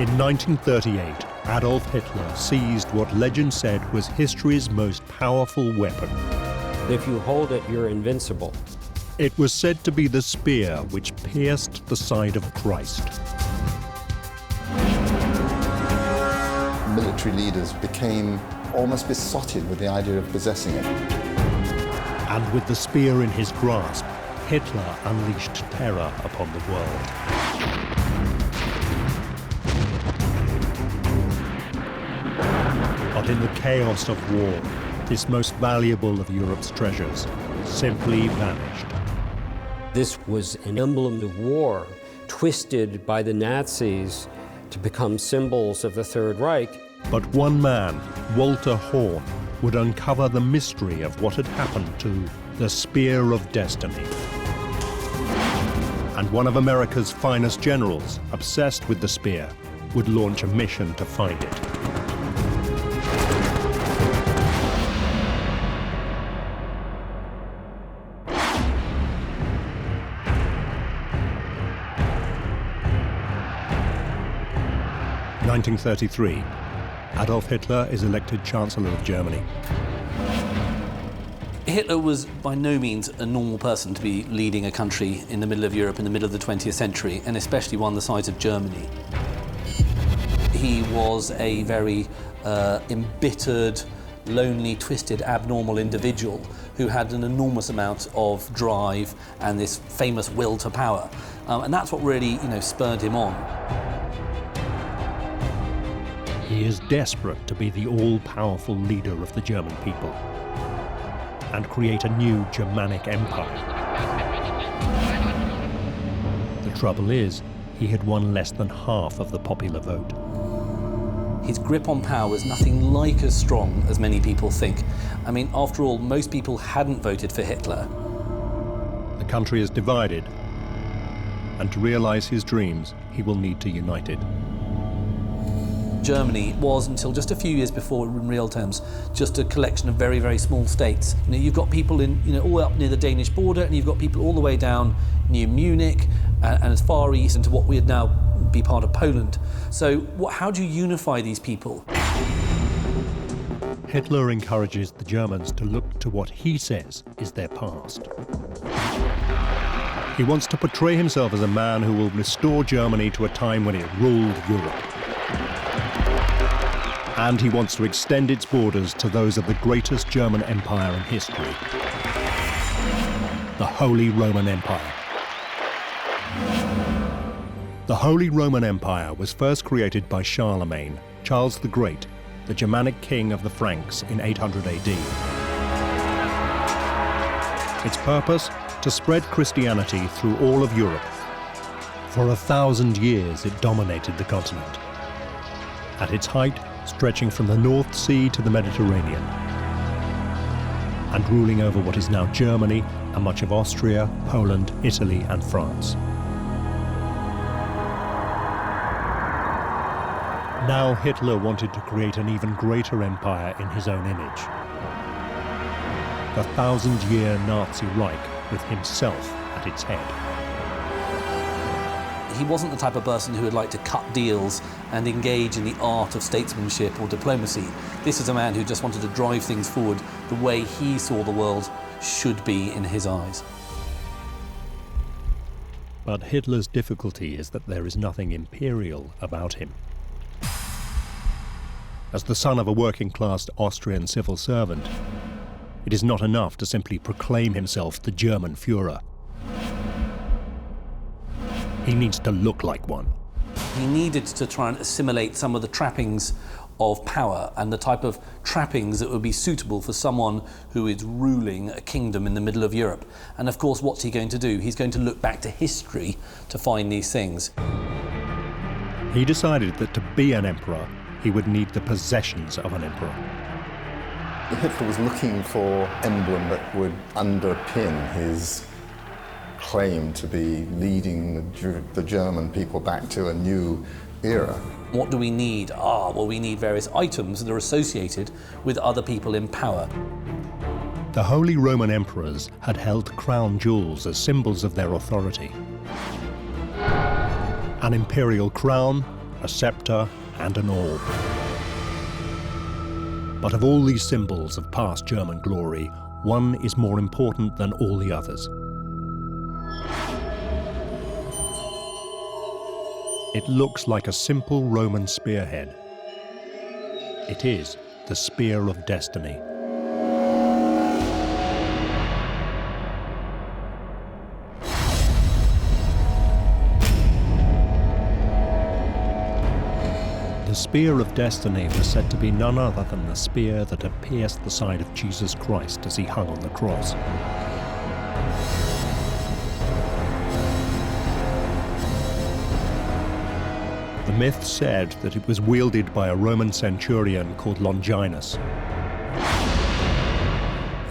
In 1938, Adolf Hitler seized what legend said was history's most powerful weapon. If you hold it, you're invincible. It was said to be the spear which pierced the side of Christ. Military leaders became almost besotted with the idea of possessing it. And with the spear in his grasp, Hitler unleashed terror upon the world. But in the chaos of war, this most valuable of Europe's treasures simply vanished. This was an emblem of war, twisted by the Nazis to become symbols of the Third Reich. But one man, Walter Horn, would uncover the mystery of what had happened to the Spear of Destiny. And one of America's finest generals, obsessed with the spear, would launch a mission to find it. In 1933, Adolf Hitler is elected Chancellor of Germany. Hitler was by no means a normal person to be leading a country in the middle of Europe in the middle of the 20th century, and especially one the size of Germany. He was a very embittered, lonely, twisted, abnormal individual who had an enormous amount of drive and this famous will to power. And that's what really, spurred him on. He is desperate to be the all-powerful leader of the German people and create a new Germanic empire. The trouble is, he had won less than half of the popular vote. His grip on power was nothing like as strong as many people think. I mean, after all, most people hadn't voted for Hitler. The country is divided, and to realize his dreams, he will need to unite it. Germany was, until just a few years before, in real terms, just a collection of very, very small states. You've got people in, all up near the Danish border, and you've got people all the way down near Munich and as far east into what would now be part of Poland. So how do you unify these people? Hitler encourages the Germans to look to what he says is their past. He wants to portray himself as a man who will restore Germany to a time when it ruled Europe. And he wants to extend its borders to those of the greatest German empire in history, the Holy Roman Empire. The Holy Roman Empire was first created by Charlemagne, Charles the Great, the Germanic king of the Franks in 800 AD. Its purpose? To spread Christianity through all of Europe. For 1,000 years it dominated the continent. At its height, stretching from the North Sea to the Mediterranean, and ruling over what is now Germany and much of Austria, Poland, Italy, and France. Now Hitler wanted to create an even greater empire in his own image. The 1,000-year Nazi Reich with himself at its head. He wasn't the type of person who would like to cut deals and engage in the art of statesmanship or diplomacy. This is a man who just wanted to drive things forward the way he saw the world should be in his eyes. But Hitler's difficulty is that there is nothing imperial about him. As the son of a working-class Austrian civil servant, it is not enough to simply proclaim himself the German Führer. He needs to look like one. He needed to try and assimilate some of the trappings of power and the type of trappings that would be suitable for someone who is ruling a kingdom in the middle of Europe. And of course, what's he going to do? He's going to look back to history to find these things. He decided that to be an emperor, he would need the possessions of an emperor. Hitler was looking for an emblem that would underpin his claim to be leading the German people back to a new era. What do we need? Well, we need various items that are associated with other people in power. The Holy Roman emperors had held crown jewels as symbols of their authority. An imperial crown, a scepter, and an orb. But of all these symbols of past German glory, one is more important than all the others. It looks like a simple Roman spearhead. It is the Spear of Destiny. The Spear of Destiny was said to be none other than the spear that had pierced the side of Jesus Christ as he hung on the cross. The myth said that it was wielded by a Roman centurion called Longinus.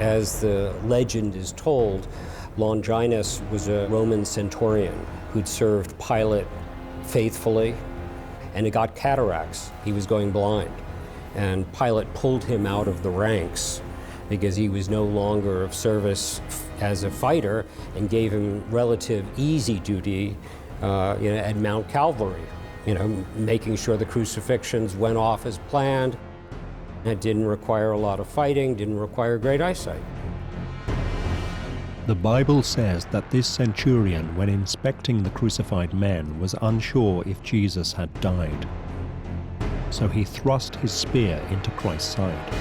As the legend is told, Longinus was a Roman centurion who'd served Pilate faithfully, and he got cataracts. He was going blind. And Pilate pulled him out of the ranks because he was no longer of service as a fighter, and gave him relative easy duty at Mount Calvary, making sure the crucifixions went off as planned. It didn't require a lot of fighting, didn't require great eyesight. The Bible says that this centurion, when inspecting the crucified men, was unsure if Jesus had died. So he thrust his spear into Christ's side.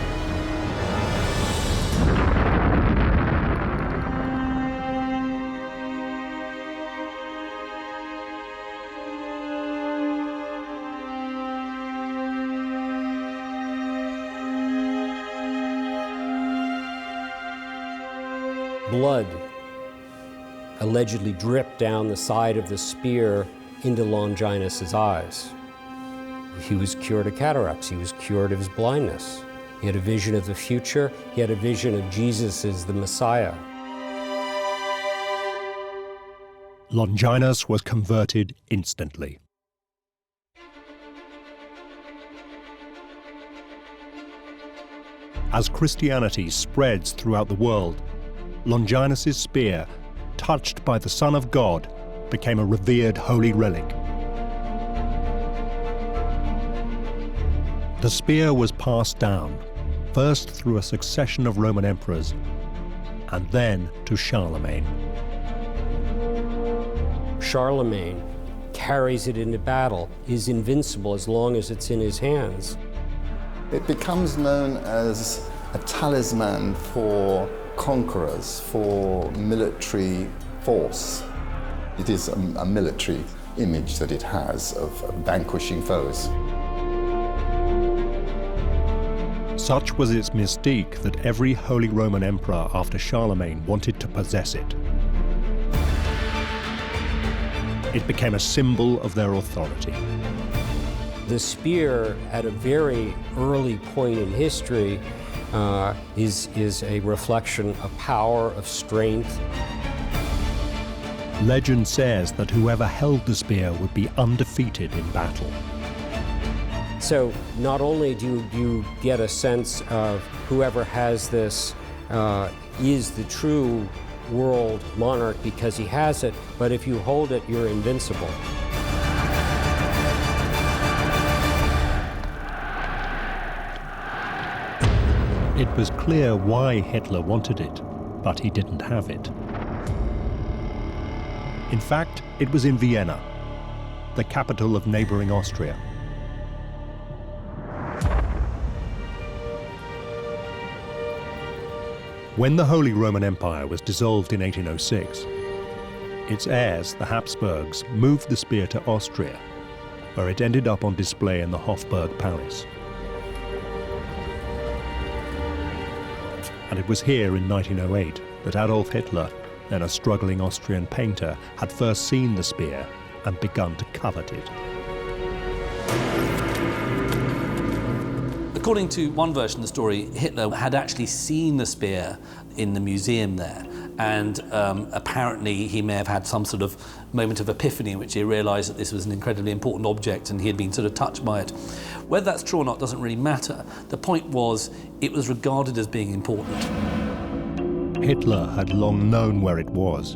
Blood allegedly dripped down the side of the spear into Longinus's eyes. He was cured of cataracts. He was cured of his blindness. He had a vision of the future. He had a vision of Jesus as the Messiah. Longinus was converted instantly. As Christianity spreads throughout the world, Longinus's spear, touched by the Son of God, became a revered holy relic. The spear was passed down, first through a succession of Roman emperors, and then to Charlemagne. Charlemagne carries it into battle, is invincible as long as it's in his hands. It becomes known as a talisman for conquerors, for military force. It is a military image that it has of vanquishing foes. Such was its mystique that every Holy Roman Emperor after Charlemagne wanted to possess it. It became a symbol of their authority. The spear, at a very early point in history, is a reflection of power, of strength. Legend says that whoever held the spear would be undefeated in battle. So not only do you get a sense of whoever has this is the true world monarch because he has it, but if you hold it, you're invincible. It was clear why Hitler wanted it, but he didn't have it. In fact, it was in Vienna, the capital of neighboring Austria. When the Holy Roman Empire was dissolved in 1806, its heirs, the Habsburgs, moved the spear to Austria, where it ended up on display in the Hofburg Palace. And it was here in 1908 that Adolf Hitler, then a struggling Austrian painter, had first seen the spear and begun to covet it. According to one version of the story, Hitler had actually seen the spear in the museum there, and apparently he may have had some sort of moment of epiphany in which he realised that this was an incredibly important object and he had been sort of touched by it. Whether that's true or not doesn't really matter. The point was, it was regarded as being important. Hitler had long known where it was,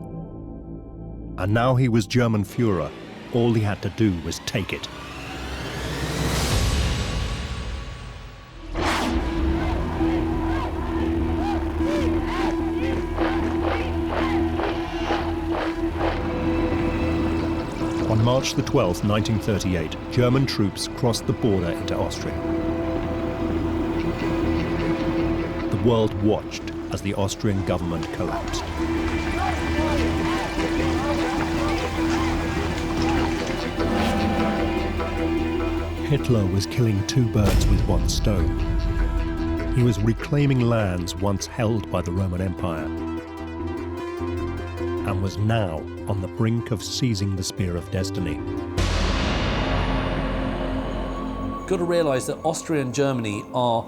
and now he was German Führer. All he had to do was take it. March the 12th, 1938, German troops crossed the border into Austria. The world watched as the Austrian government collapsed. Hitler was killing two birds with one stone. He was reclaiming lands once held by the Roman Empire, and was now on the brink of seizing the spear of destiny. You've got to realise that Austria and Germany are,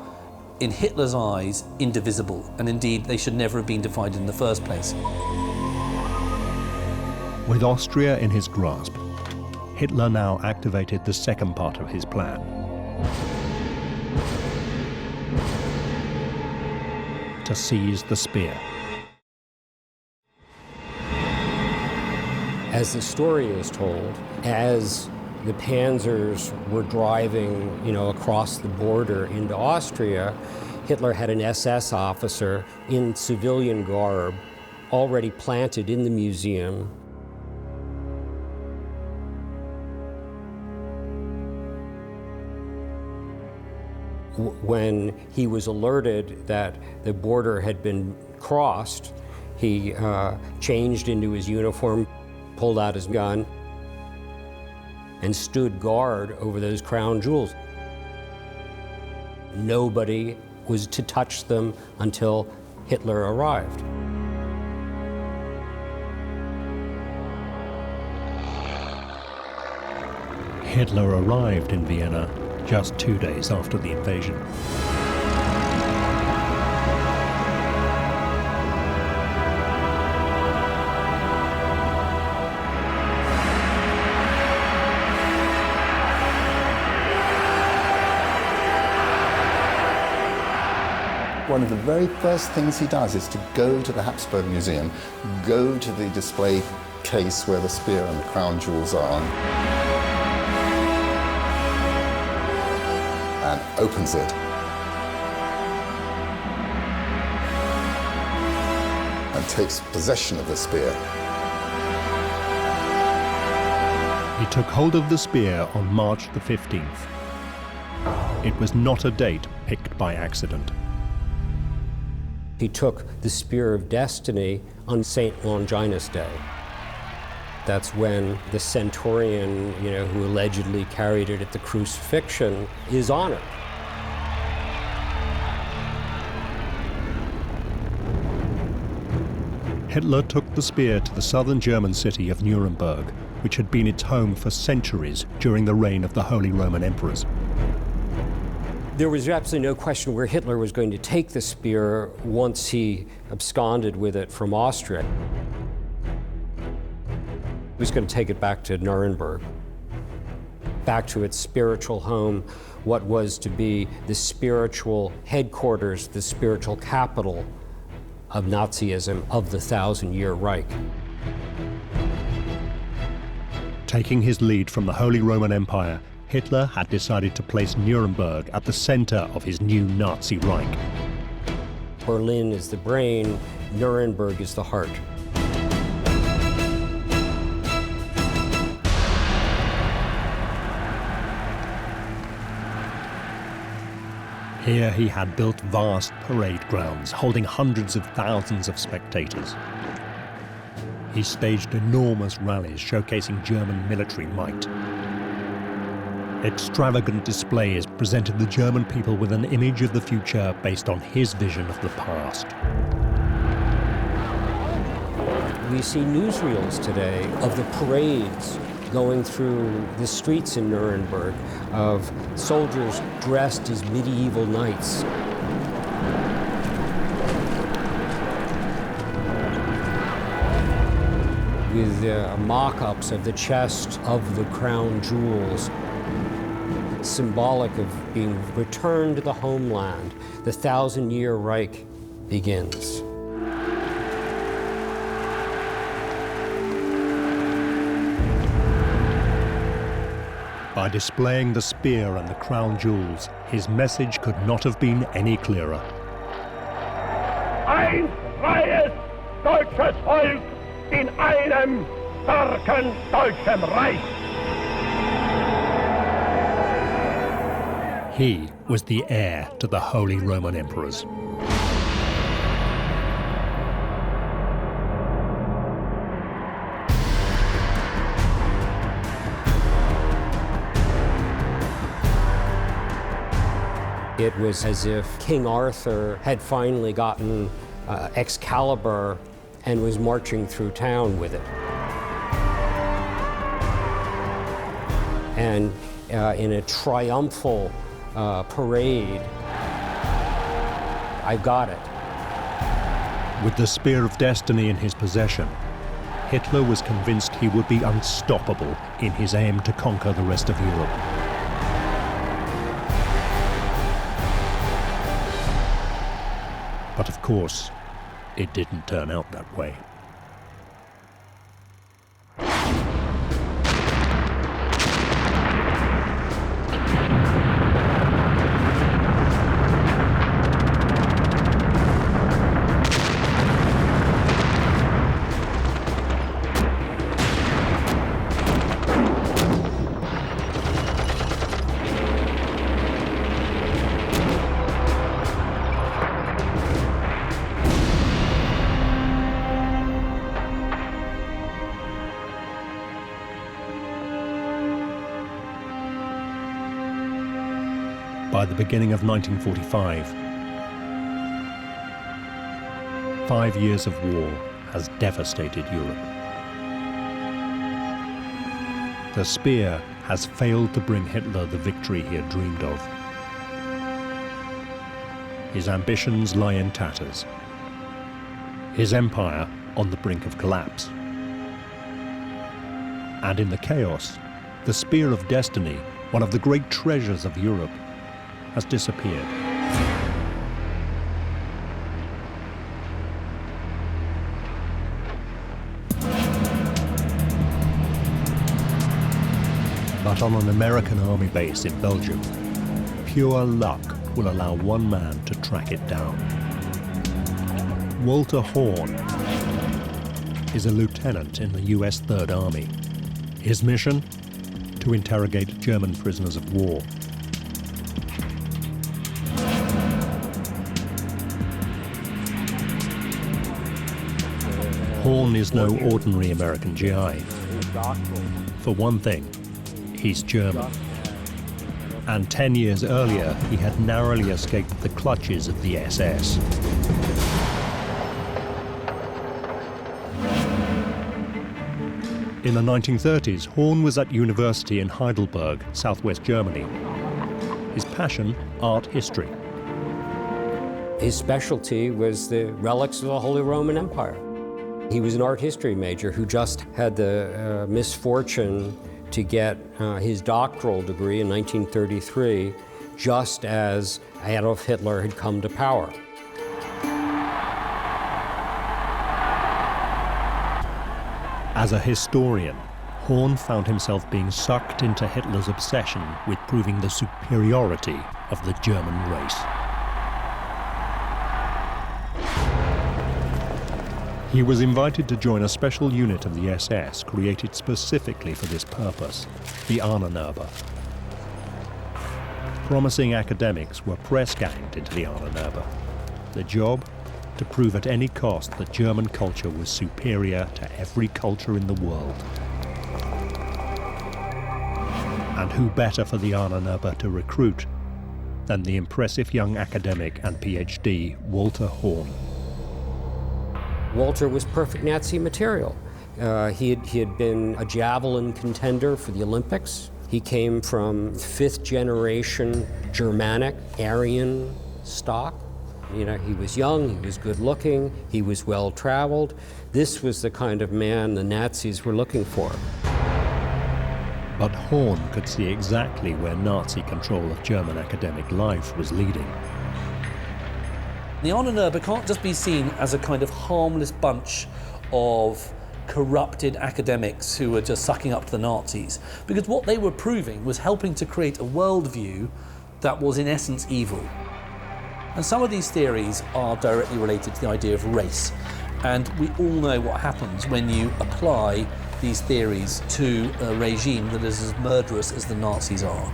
in Hitler's eyes, indivisible, and indeed they should never have been divided in the first place. With Austria in his grasp, Hitler now activated the second part of his plan. To seize the spear. As the story is told, as the panzers were driving, across the border into Austria, Hitler had an SS officer in civilian garb already planted in the museum. When he was alerted that the border had been crossed, he changed into his uniform, pulled out his gun, and stood guard over those crown jewels. Nobody was to touch them until Hitler arrived. Hitler arrived in Vienna just 2 days after the invasion. One of the very first things he does is to go to the Habsburg Museum, go to the display case where the spear and the crown jewels are, and opens it. And takes possession of the spear. He took hold of the spear on March the 15th. It was not a date picked by accident. He took the Spear of Destiny on St. Longinus Day. That's when the centurion, who allegedly carried it at the crucifixion, is honored. Hitler took the spear to the southern German city of Nuremberg, which had been its home for centuries during the reign of the Holy Roman Emperors. There was absolutely no question where Hitler was going to take the spear once he absconded with it from Austria. He was going to take it back to Nuremberg, back to its spiritual home, what was to be the spiritual headquarters, the spiritual capital of Nazism, of the 1,000-year Reich. Taking his lead from the Holy Roman Empire, Hitler had decided to place Nuremberg at the center of his new Nazi Reich. Berlin is the brain, Nuremberg is the heart. Here he had built vast parade grounds holding hundreds of thousands of spectators. He staged enormous rallies showcasing German military might. Extravagant displays presented the German people with an image of the future based on his vision of the past. We see newsreels today of the parades going through the streets in Nuremberg, of soldiers dressed as medieval knights. With mock-ups of the chest of the crown jewels, symbolic of being returned to the homeland. The 1,000-year Reich begins. By displaying the spear and the crown jewels, his message could not have been any clearer. Ein freies deutsches Volk in einem starken deutschen Reich. He was the heir to the Holy Roman Emperors. It was as if King Arthur had finally gotten Excalibur and was marching through town with it. And in a triumphal parade, I got it. With the Spear of Destiny in his possession, Hitler was convinced he would be unstoppable in his aim to conquer the rest of Europe. But of course, it didn't turn out that way. By the beginning of 1945, 5 years of war has devastated Europe. The spear has failed to bring Hitler the victory he had dreamed of. His ambitions lie in tatters. His empire on the brink of collapse. And in the chaos, the Spear of Destiny, one of the great treasures of Europe, has disappeared. But on an American army base in Belgium, pure luck will allow one man to track it down. Walter Horn is a lieutenant in the US Third Army. His mission? To interrogate German prisoners of war. Horn is no ordinary American GI. For one thing, he's German. And 10 years earlier, he had narrowly escaped the clutches of the SS. In the 1930s, Horn was at university in Heidelberg, southwest Germany. His passion, art history. His specialty was the relics of the Holy Roman Empire. He was an art history major who just had the misfortune to get his doctoral degree in 1933, just as Adolf Hitler had come to power. As a historian, Horn found himself being sucked into Hitler's obsession with proving the superiority of the German race. He was invited to join a special unit of the SS created specifically for this purpose, the Ahnenerbe. Promising academics were press-ganged into the Ahnenerbe. The job? To prove at any cost that German culture was superior to every culture in the world. And who better for the Ahnenerbe to recruit than the impressive young academic and PhD, Walter Horn. Walter was perfect Nazi material. He had been a javelin contender for the Olympics. He came from fifth-generation Germanic, Aryan stock. You know, he was young, he was good-looking, he was well-traveled. This was the kind of man the Nazis were looking for. But Horn could see exactly where Nazi control of German academic life was leading. The Ahnenerbe can't just be seen as a kind of harmless bunch of corrupted academics who were just sucking up to the Nazis, because what they were proving was helping to create a worldview that was in essence evil. And some of these theories are directly related to the idea of race, and we all know what happens when you apply these theories to a regime that is as murderous as the Nazis are.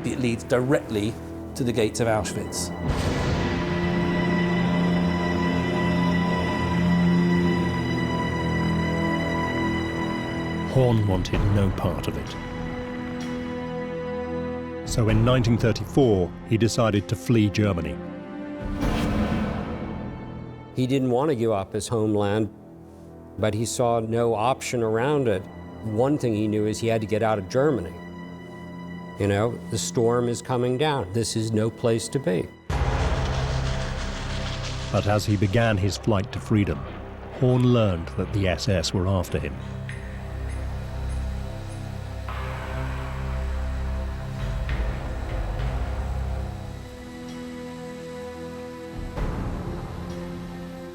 It leads directly to the gates of Auschwitz. Horn wanted no part of it. So in 1934, he decided to flee Germany. He didn't want to give up his homeland, but he saw no option around it. One thing he knew is he had to get out of Germany. You know, the storm is coming down. This is no place to be. But as he began his flight to freedom, Horn learned that the SS were after him.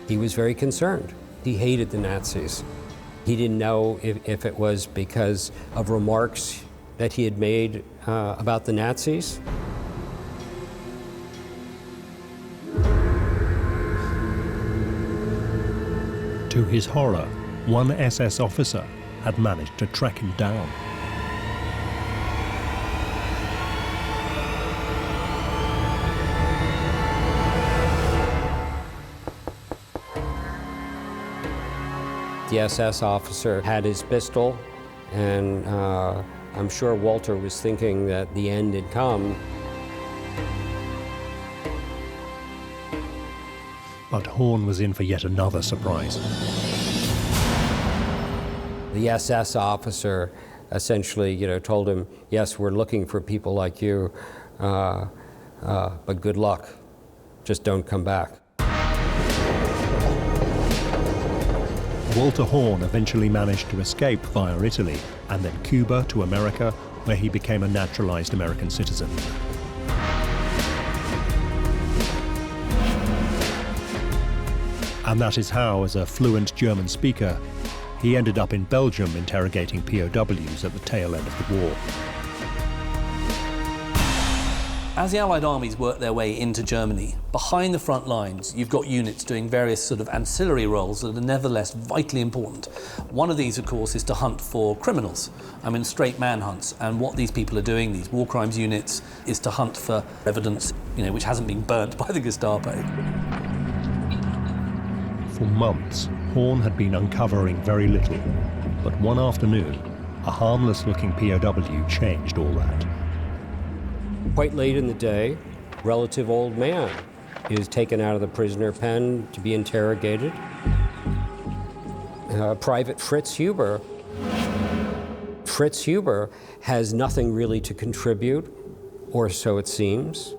He was very concerned. He hated the Nazis. He didn't know if it was because of remarks that he had made about the Nazis. To his horror, one SS officer had managed to track him down. The SS officer had his pistol, and I'm sure Walter was thinking that the end had come. But Horn was in for yet another surprise. The SS officer essentially, told him, yes, we're looking for people like you, but good luck. Just don't come back. Walter Horn eventually managed to escape via Italy and then Cuba to America, where he became a naturalized American citizen. And that is how, as a fluent German speaker, he ended up in Belgium interrogating POWs at the tail end of the war. As the Allied armies worked their way into Germany, behind the front lines, you've got units doing various sort of ancillary roles that are nevertheless vitally important. One of these, of course, is to hunt for criminals. Straight manhunts. And what these people are doing, these war crimes units, is to hunt for evidence, which hasn't been burnt by the Gestapo. For months, Horn had been uncovering very little, but one afternoon, a harmless-looking POW changed all that. Quite late in the day, a relative old man is taken out of the prisoner pen to be interrogated. Private Fritz Huber. Fritz Huber has nothing really to contribute, or so it seems.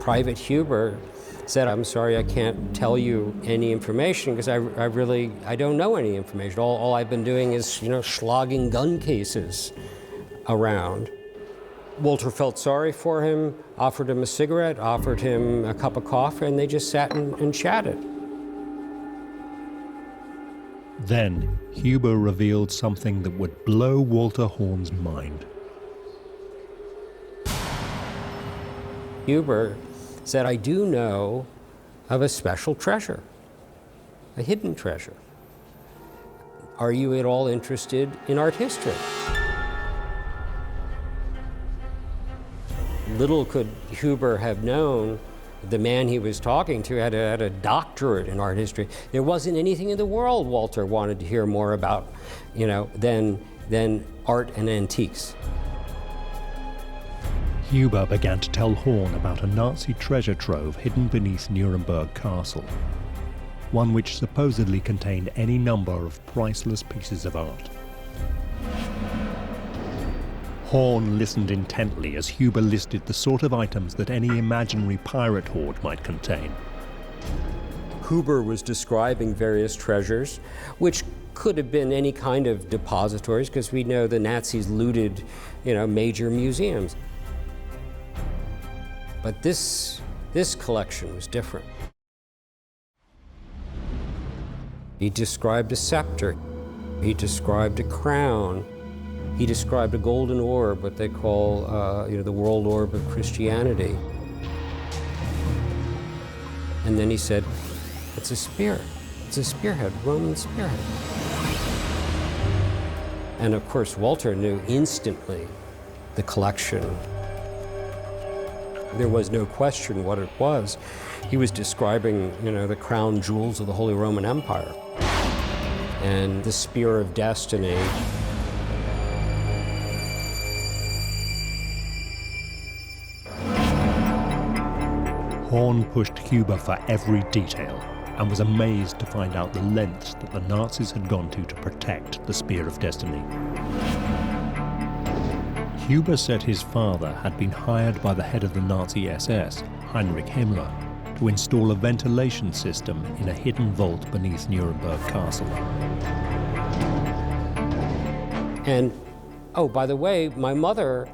Private Huber said, I'm sorry, I can't tell you any information because I don't know any information. All I've been doing is, slogging gun cases around. Walter felt sorry for him, offered him a cigarette, offered him a cup of coffee, and they just sat and chatted. Then, Huber revealed something that would blow Walter Horn's mind. Huber said, I do know of a special treasure, a hidden treasure. Are you at all interested in art history? Little could Huber have known the man he was talking to had a doctorate in art history. There wasn't anything in the world Walter wanted to hear more about, than art and antiques. Huber began to tell Horn about a Nazi treasure trove hidden beneath Nuremberg Castle, one which supposedly contained any number of priceless pieces of art. Horn listened intently as Huber listed the sort of items that any imaginary pirate hoard might contain. Huber was describing various treasures, which could have been any kind of depositories, because we know the Nazis looted, major museums. But this collection was different. He described a scepter. He described a crown. He described a golden orb, what they call, the world orb of Christianity. And then he said, it's a spear. It's a spearhead, Roman spearhead. And of course, Walter knew instantly the collection. There was no question what it was. He was describing, the crown jewels of the Holy Roman Empire and the spear of destiny. Horn pushed Huber for every detail and was amazed to find out the lengths that the Nazis had gone to protect the Spear of Destiny. Huber said his father had been hired by the head of the Nazi SS, Heinrich Himmler, to install a ventilation system in a hidden vault beneath Nuremberg Castle. And, oh, by the way, my mother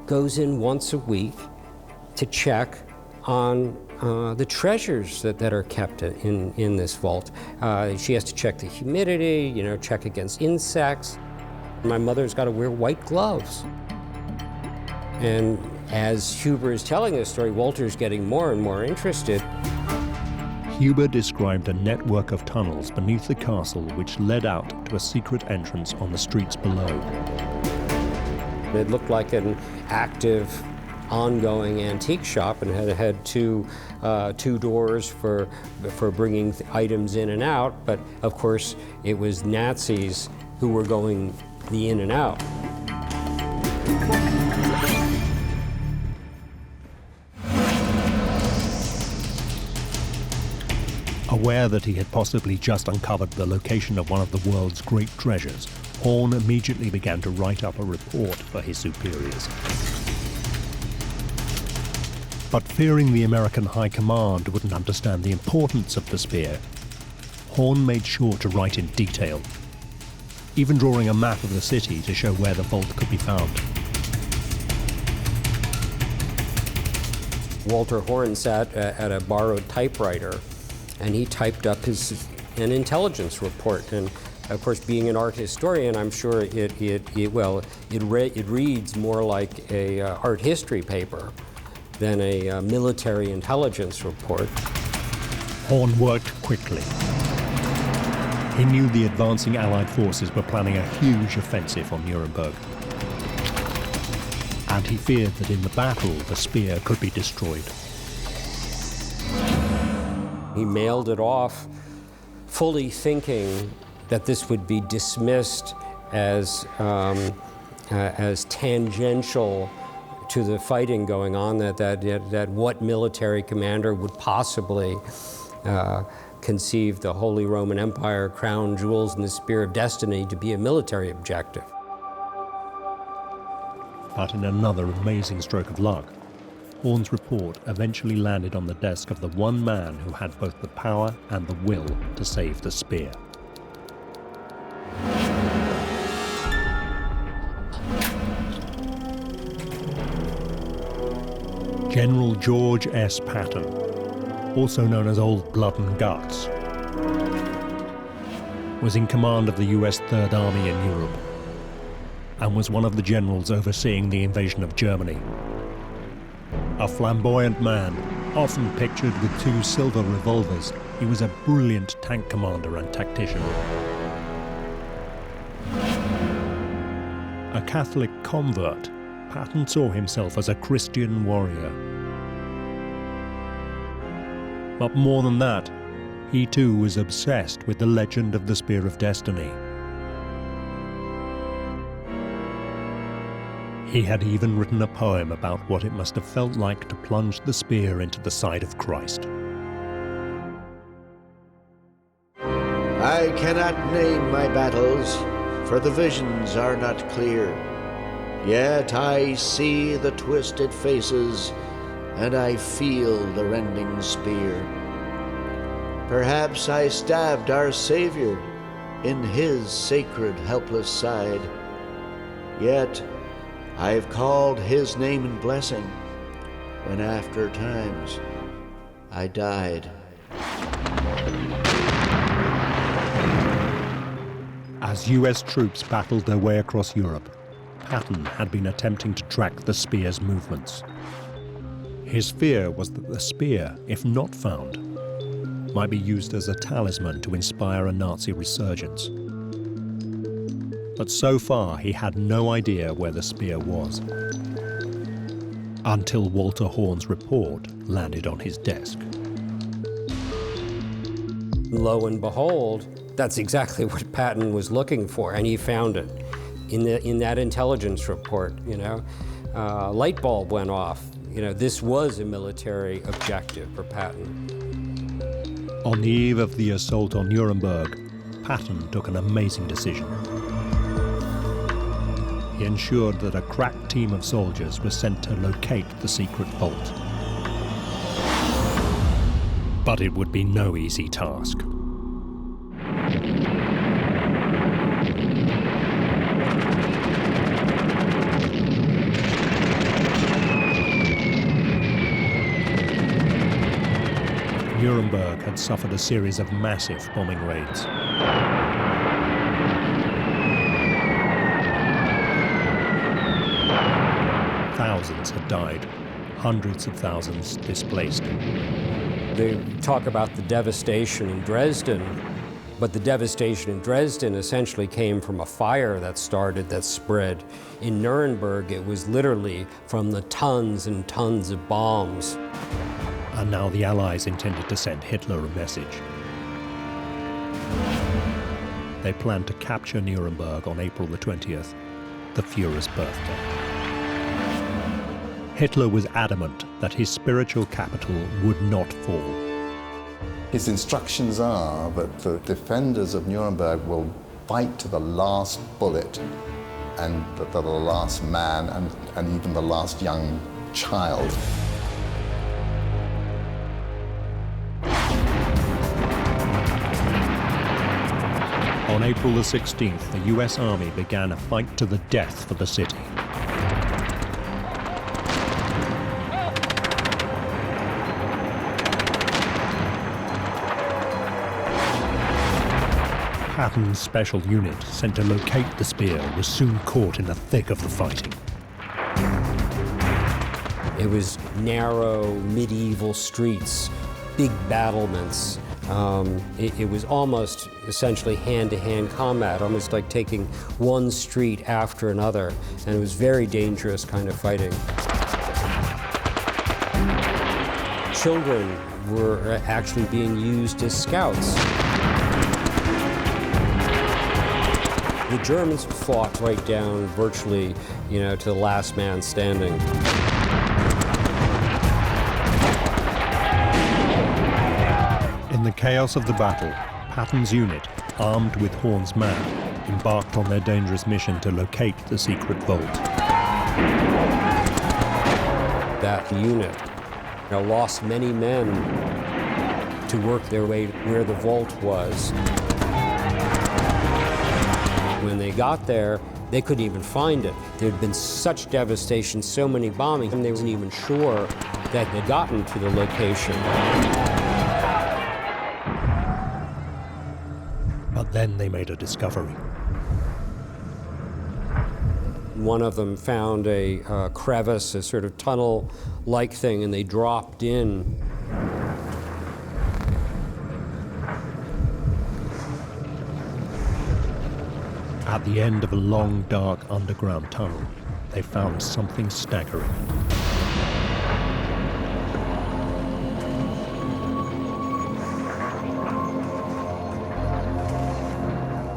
goes in once a week to check on the treasures that are kept in this vault. She has to check the humidity, check against insects. My mother's got to wear white gloves. And as Huber is telling this story, Walter's getting more and more interested. Huber described a network of tunnels beneath the castle which led out to a secret entrance on the streets below. It looked like an active, ongoing antique shop, and had two doors for bringing items in and out, but of course it was Nazis who were going the in and out. Aware that he had possibly just uncovered the location of one of the world's great treasures, Horn immediately began to write up a report for his superiors. But fearing the American High Command wouldn't understand the importance of the spear, Horn made sure to write in detail, even drawing a map of the city to show where the vault could be found. Walter Horn sat at a borrowed typewriter, and he typed up an intelligence report. And of course, being an art historian, I'm sure it reads more like a art history paper than a military intelligence report. Horn worked quickly. He knew the advancing Allied forces were planning a huge offensive on Nuremberg. And he feared that in the battle, the spear could be destroyed. He mailed it off, fully thinking that this would be dismissed as tangential to the fighting going on, that what military commander would possibly conceive the Holy Roman Empire, crown jewels, and the Spear of Destiny to be a military objective. But in another amazing stroke of luck, Horn's report eventually landed on the desk of the one man who had both the power and the will to save the spear. General George S. Patton, also known as Old Blood and Guts, was in command of the US Third Army in Europe and was one of the generals overseeing the invasion of Germany. A flamboyant man, often pictured with 2 silver revolvers, he was a brilliant tank commander and tactician. A Catholic convert, Patton saw himself as a Christian warrior. But more than that, he too was obsessed with the legend of the Spear of Destiny. He had even written a poem about what it must have felt like to plunge the spear into the side of Christ. I cannot name my battles, for the visions are not clear. Yet I see the twisted faces, and I feel the rending spear. Perhaps I stabbed our Savior in his sacred helpless side. Yet I've called his name in blessing when after times I died. As US troops battled their way across Europe, Patton had been attempting to track the spear's movements. His fear was that the spear, if not found, might be used as a talisman to inspire a Nazi resurgence. But so far, he had no idea where the spear was, until Walter Horn's report landed on his desk. Lo and behold, that's exactly what Patton was looking for, and he found it in that intelligence report. Light bulb went off. This was a military objective for Patton. On the eve of the assault on Nuremberg, Patton took an amazing decision. He ensured that a crack team of soldiers was sent to locate the secret vault. But it would be no easy task. Nuremberg had suffered a series of massive bombing raids. Thousands had died, hundreds of thousands displaced. They talk about the devastation in Dresden, but the devastation in Dresden essentially came from a fire that spread. In Nuremberg, it was literally from the tons and tons of bombs. And now the Allies intended to send Hitler a message. They planned to capture Nuremberg on April the 20th, the Führer's birthday. Hitler was adamant that his spiritual capital would not fall. His instructions are that the defenders of Nuremberg will fight to the last bullet, and that the last man and even the last young child. On April the 16th, the US Army began a fight to the death for the city. Patton's special unit, sent to locate the spear, was soon caught in the thick of the fighting. It was narrow, medieval streets, big battlements. It was almost essentially hand-to-hand combat, almost like taking one street after another, and it was very dangerous kind of fighting. Children were actually being used as scouts. The Germans fought right down virtually, to the last man standing. In the chaos of the battle, Patton's unit, armed with Horn's map, embarked on their dangerous mission to locate the secret vault. That unit lost many men to work their way where the vault was. When they got there, they couldn't even find it. There had been such devastation, so many bombings, and they weren't even sure that they'd gotten to the location. But then they made a discovery. One of them found a crevice, a sort of tunnel-like thing, and they dropped in. At the end of a long, dark underground tunnel, they found something staggering.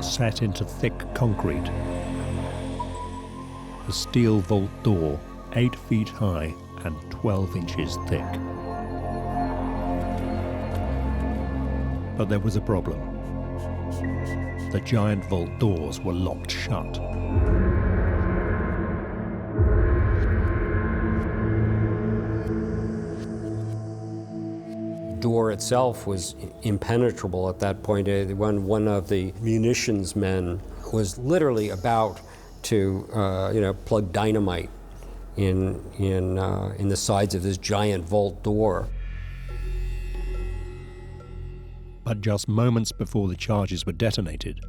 Set into thick concrete, a steel vault door 8 feet high and 12 inches thick. But there was a problem. The giant vault doors were locked shut. The door itself was impenetrable at that point. When one of the munitions men was literally about to, plug dynamite in the sides of this giant vault door. But just moments before the charges were detonated,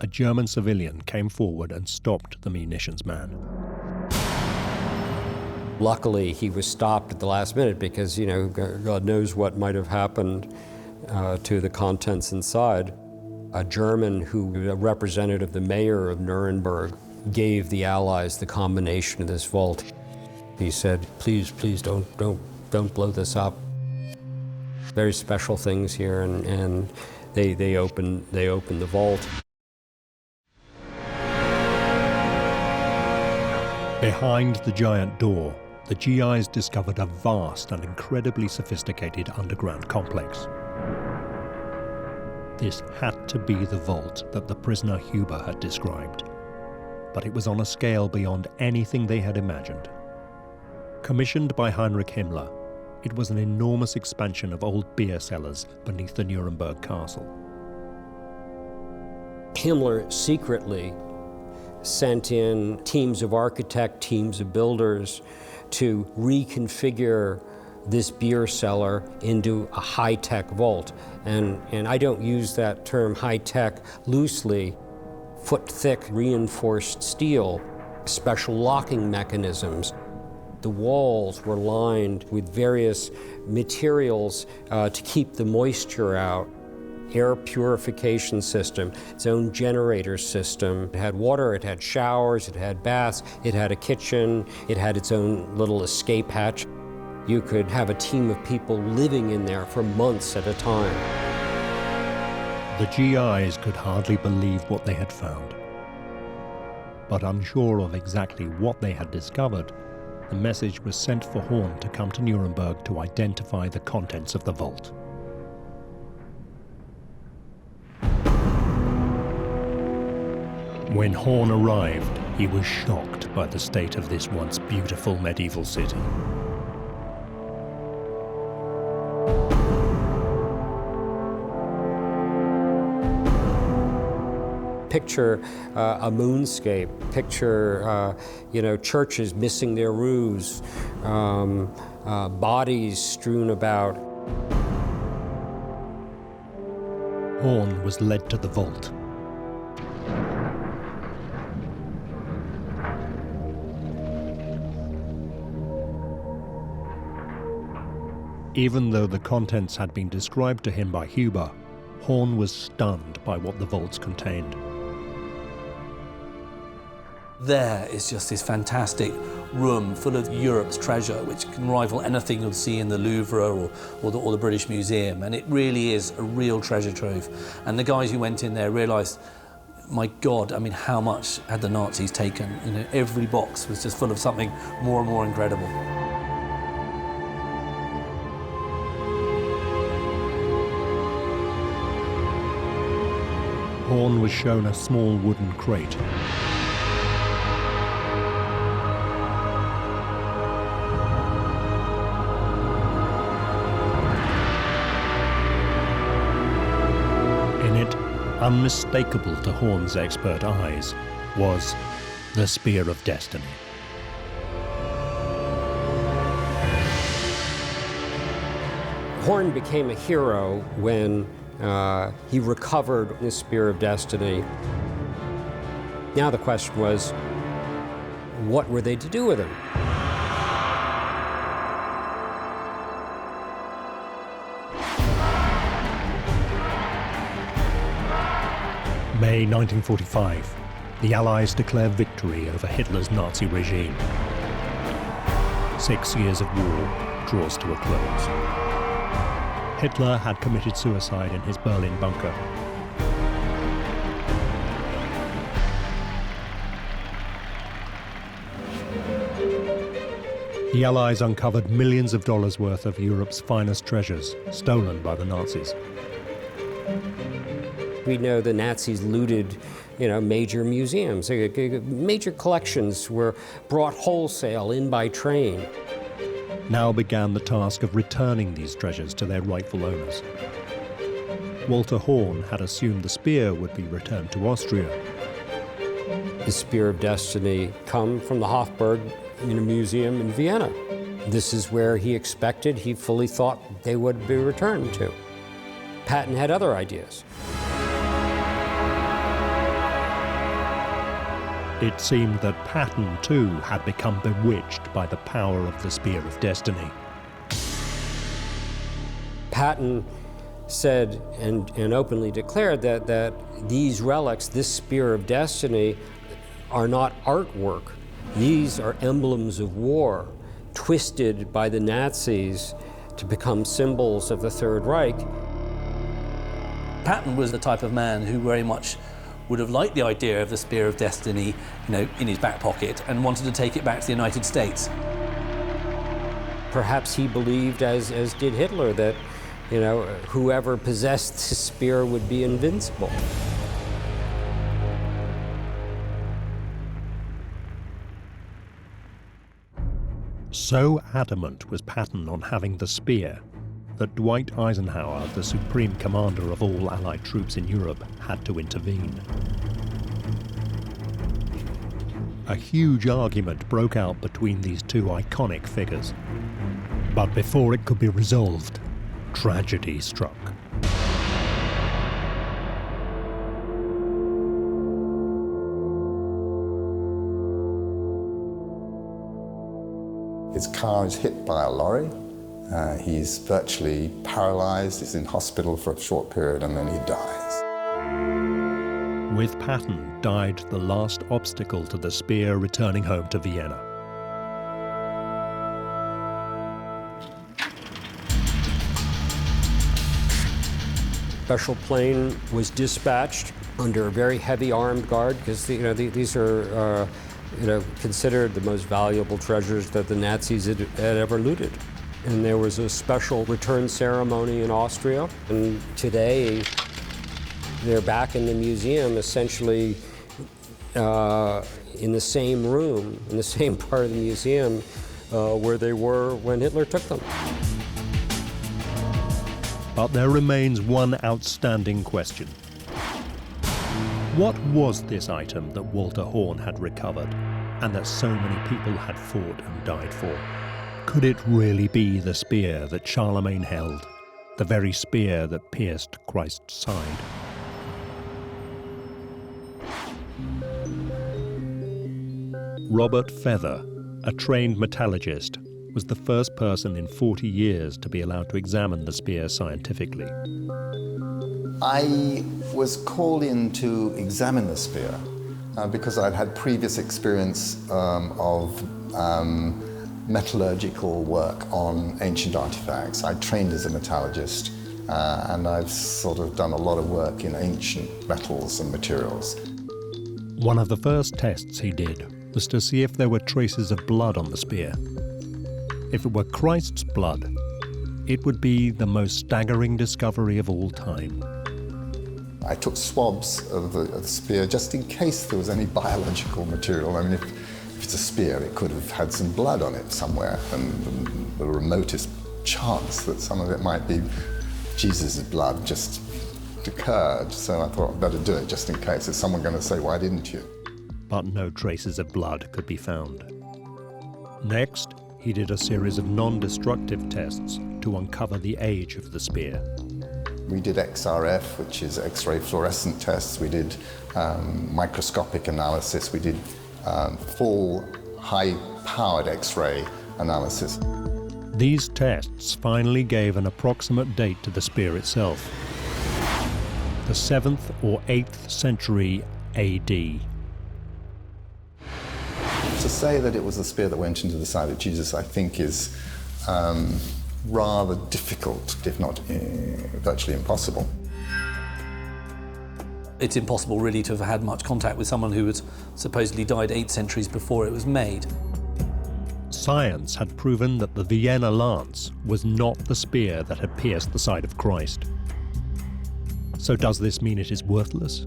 a German civilian came forward and stopped the munitions man. Luckily, he was stopped at the last minute because, God knows what might have happened to the contents inside. A German who, a representative, the mayor of Nuremberg, gave the Allies the combination of this vault. He said, please don't blow this up. Very special things here, and they opened the vault. Behind the giant door, the GIs discovered a vast and incredibly sophisticated underground complex. This had to be the vault that the prisoner Huber had described, but it was on a scale beyond anything they had imagined. Commissioned by Heinrich Himmler, it was an enormous expansion of old beer cellars beneath the Nuremberg castle. Himmler secretly sent in teams of architects, teams of builders to reconfigure this beer cellar into a high-tech vault. And I don't use that term high-tech loosely. Foot-thick reinforced steel, special locking mechanisms. The walls were lined with various materials to keep the moisture out. Air purification system, its own generator system. It had water, it had showers, it had baths, it had a kitchen, it had its own little escape hatch. You could have a team of people living in there for months at a time. The GIs could hardly believe what they had found. But unsure of exactly what they had discovered, the message was sent for Horn to come to Nuremberg to identify the contents of the vault. When Horn arrived, he was shocked by the state of this once beautiful medieval city. Picture a moonscape, picture churches missing their roofs, bodies strewn about. Horn was led to the vault. Even though the contents had been described to him by Huber, Horn was stunned by what the vaults contained. There is just this fantastic room full of Europe's treasure, which can rival anything you'll see in the Louvre or the British Museum. And it really is a real treasure trove. And the guys who went in there realized, my God, I mean, how much had the Nazis taken? You know, every box was just full of something more and more incredible. Horn was shown a small wooden crate. In it, unmistakable to Horn's expert eyes, was the Spear of Destiny. Horn became a hero when he recovered the Spear of Destiny. Now the question was, what were they to do with him? May 1945, the Allies declare victory over Hitler's Nazi regime. 6 years of war draws to a close. Hitler had committed suicide in his Berlin bunker. The Allies uncovered millions of dollars worth of Europe's finest treasures, stolen by the Nazis. We know the Nazis looted, major museums. Major collections were brought wholesale in by train. Now began the task of returning these treasures to their rightful owners. Walter Horn had assumed the spear would be returned to Austria. The Spear of Destiny come from the Hofburg museum in Vienna. This is where he fully thought they would be returned to. Patton had other ideas. It seemed that Patton, too, had become bewitched by the power of the Spear of Destiny. Patton said and openly declared that these relics, this spear of destiny, are not artwork. These are emblems of war, twisted by the Nazis to become symbols of the Third Reich. Patton was the type of man who very much would have liked the idea of the spear of destiny, in his back pocket, and wanted to take it back to the United States. Perhaps he believed, as did Hitler, that whoever possessed the spear would be invincible. So adamant was Patton on having the spear that Dwight Eisenhower, the supreme commander of all Allied troops in Europe, had to intervene. A huge argument broke out between these two iconic figures. But before it could be resolved, tragedy struck. His car is hit by a lorry. He's virtually paralyzed. He's in hospital for a short period and then he dies. With Patton died the last obstacle to the spear returning home to Vienna. Special plane was dispatched under a very heavy armed guard because these are considered the most valuable treasures that the Nazis had ever looted. And there was a special return ceremony in Austria. And today, they're back in the museum, essentially in the same room, in the same part of the museum where they were when Hitler took them. But there remains one outstanding question. What was this item that Walter Horn had recovered and that so many people had fought and died for? Could it really be the spear that Charlemagne held, the very spear that pierced Christ's side? Robert Feather, a trained metallurgist, was the first person in 40 years to be allowed to examine the spear scientifically. I was called in to examine the spear because I'd had previous experience of metallurgical work on ancient artifacts. I trained as a metallurgist and I've sort of done a lot of work in ancient metals and materials. One of the first tests he did was to see if there were traces of blood on the spear. If it were Christ's blood, it would be the most staggering discovery of all time. I took swabs of the spear just in case there was any biological material. I mean, if it's a spear, it could have had some blood on it somewhere, and the remotest chance that some of it might be Jesus' blood just occurred. So I thought I'd better do it just in case. Is someone going to say, why didn't you? But no traces of blood could be found. Next, he did a series of non-destructive tests to uncover the age of the spear. We did XRF, which is X-ray fluorescent tests. We did microscopic analysis. We did full high-powered X-ray analysis. These tests finally gave an approximate date to the spear itself. The 7th or 8th century AD. To say that it was the spear that went into the side of Jesus, I think, is rather difficult, if not virtually impossible. It's impossible really to have had much contact with someone who had supposedly died 8 centuries before it was made. Science had proven that the Vienna lance was not the spear that had pierced the side of Christ. So does this mean it is worthless?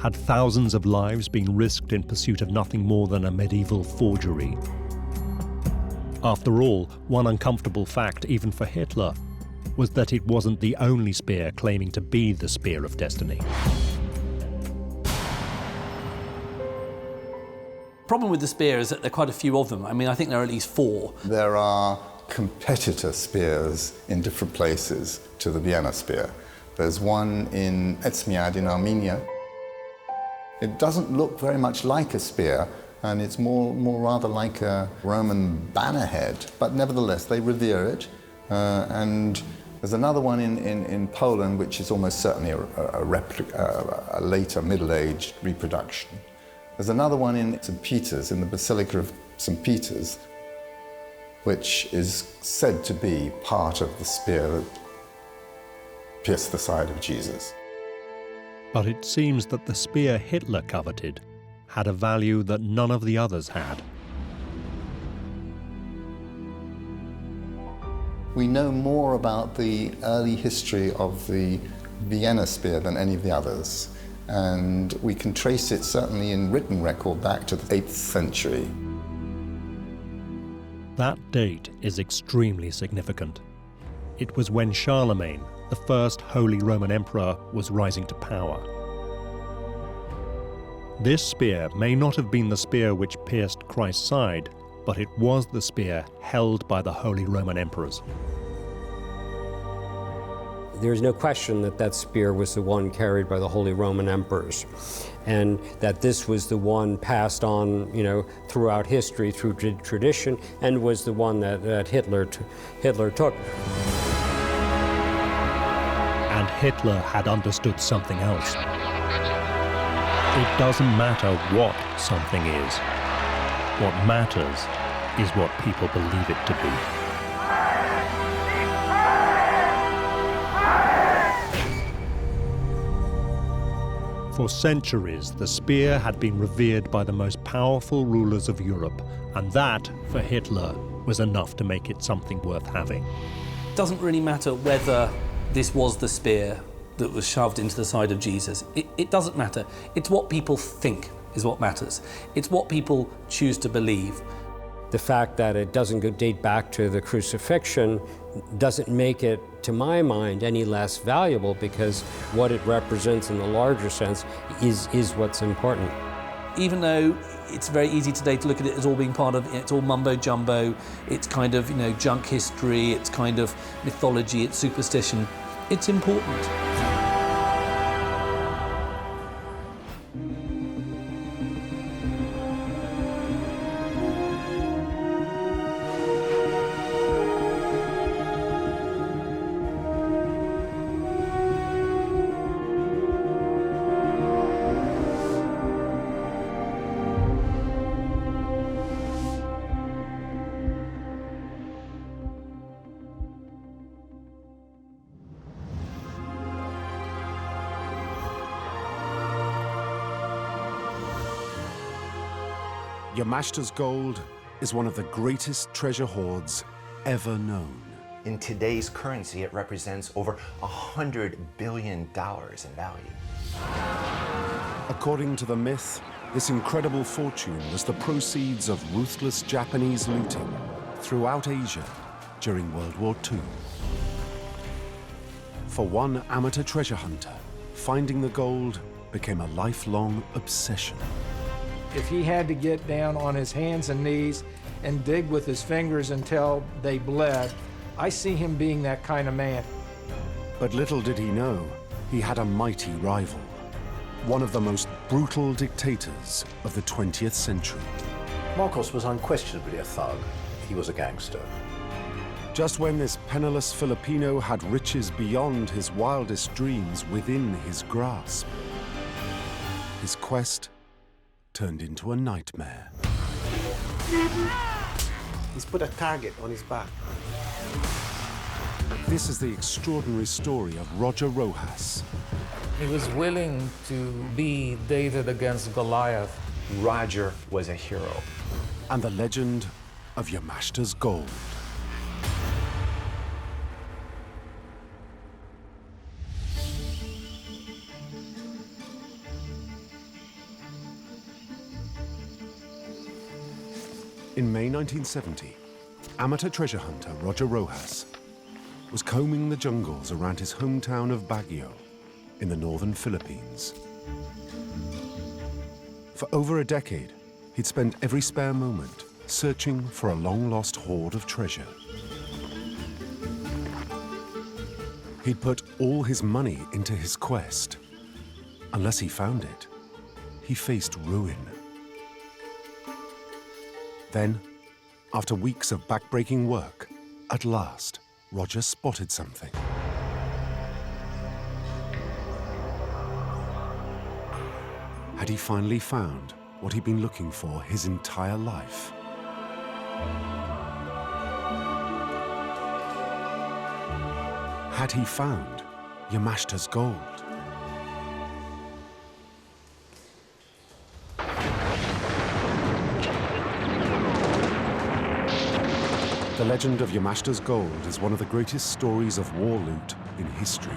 Had thousands of lives been risked in pursuit of nothing more than a medieval forgery? After all, one uncomfortable fact, even for Hitler, was that it wasn't the only spear claiming to be the spear of destiny. Problem with the spear is that there are quite a few of them. I mean, I think there are at least 4. There are competitor spears in different places to the Vienna spear. There's one in Etchmiad in Armenia. It doesn't look very much like a spear, and it's more rather like a Roman bannerhead, but nevertheless they revere it, and There's another one in Poland, which is almost certainly a later middle-aged reproduction. There's another one in St. Peter's, in the Basilica of St. Peter's, which is said to be part of the spear that pierced the side of Jesus. But it seems that the spear Hitler coveted had a value that none of the others had. We know more about the early history of the Vienna spear than any of the others, and we can trace it certainly in written record back to the 8th century. That date is extremely significant. It was when Charlemagne, the first Holy Roman Emperor, was rising to power. This spear may not have been the spear which pierced Christ's side, but it was the spear held by the Holy Roman Emperors. There's no question that that spear was the one carried by the Holy Roman Emperors, and that this was the one passed on, throughout history, through tradition, and was the one that Hitler took. And Hitler had understood something else. It doesn't matter what something is. What matters is what people believe it to be. For centuries, the spear had been revered by the most powerful rulers of Europe, and that, for Hitler, was enough to make it something worth having. It doesn't really matter whether this was the spear that was shoved into the side of Jesus. It doesn't matter. It's what people think is what matters. It's what people choose to believe. The fact that it doesn't date back to the crucifixion doesn't make it, to my mind, any less valuable, because what it represents in the larger sense is what's important. Even though it's very easy today to look at it as all being part of, it's all mumbo jumbo, it's kind of, junk history, it's kind of mythology, it's superstition, it's important. Yamashita's gold is one of the greatest treasure hoards ever known. In today's currency, it represents over $100 billion in value. According to the myth, this incredible fortune was the proceeds of ruthless Japanese looting throughout Asia during World War II. For one amateur treasure hunter, finding the gold became a lifelong obsession. If he had to get down on his hands and knees and dig with his fingers until they bled, I see him being that kind of man. But little did he know, he had a mighty rival, one of the most brutal dictators of the 20th century. Marcos was unquestionably a thug. He was a gangster. Just when this penniless Filipino had riches beyond his wildest dreams within his grasp, his quest turned into a nightmare. He's put a target on his back. This is the extraordinary story of Roger Roxas. He was willing to be dated against Goliath. Roger was a hero. And the legend of Yamashita's gold. In May 1970, amateur treasure hunter Roger Roxas was combing the jungles around his hometown of Baguio in the northern Philippines. For over a decade, he'd spent every spare moment searching for a long-lost hoard of treasure. He'd put all his money into his quest. Unless he found it, he faced ruin. Then, after weeks of backbreaking work, at last, Roger spotted something. Had he finally found what he'd been looking for his entire life? Had he found Yamashita's gold? The legend of Yamashita's gold is one of the greatest stories of war loot in history.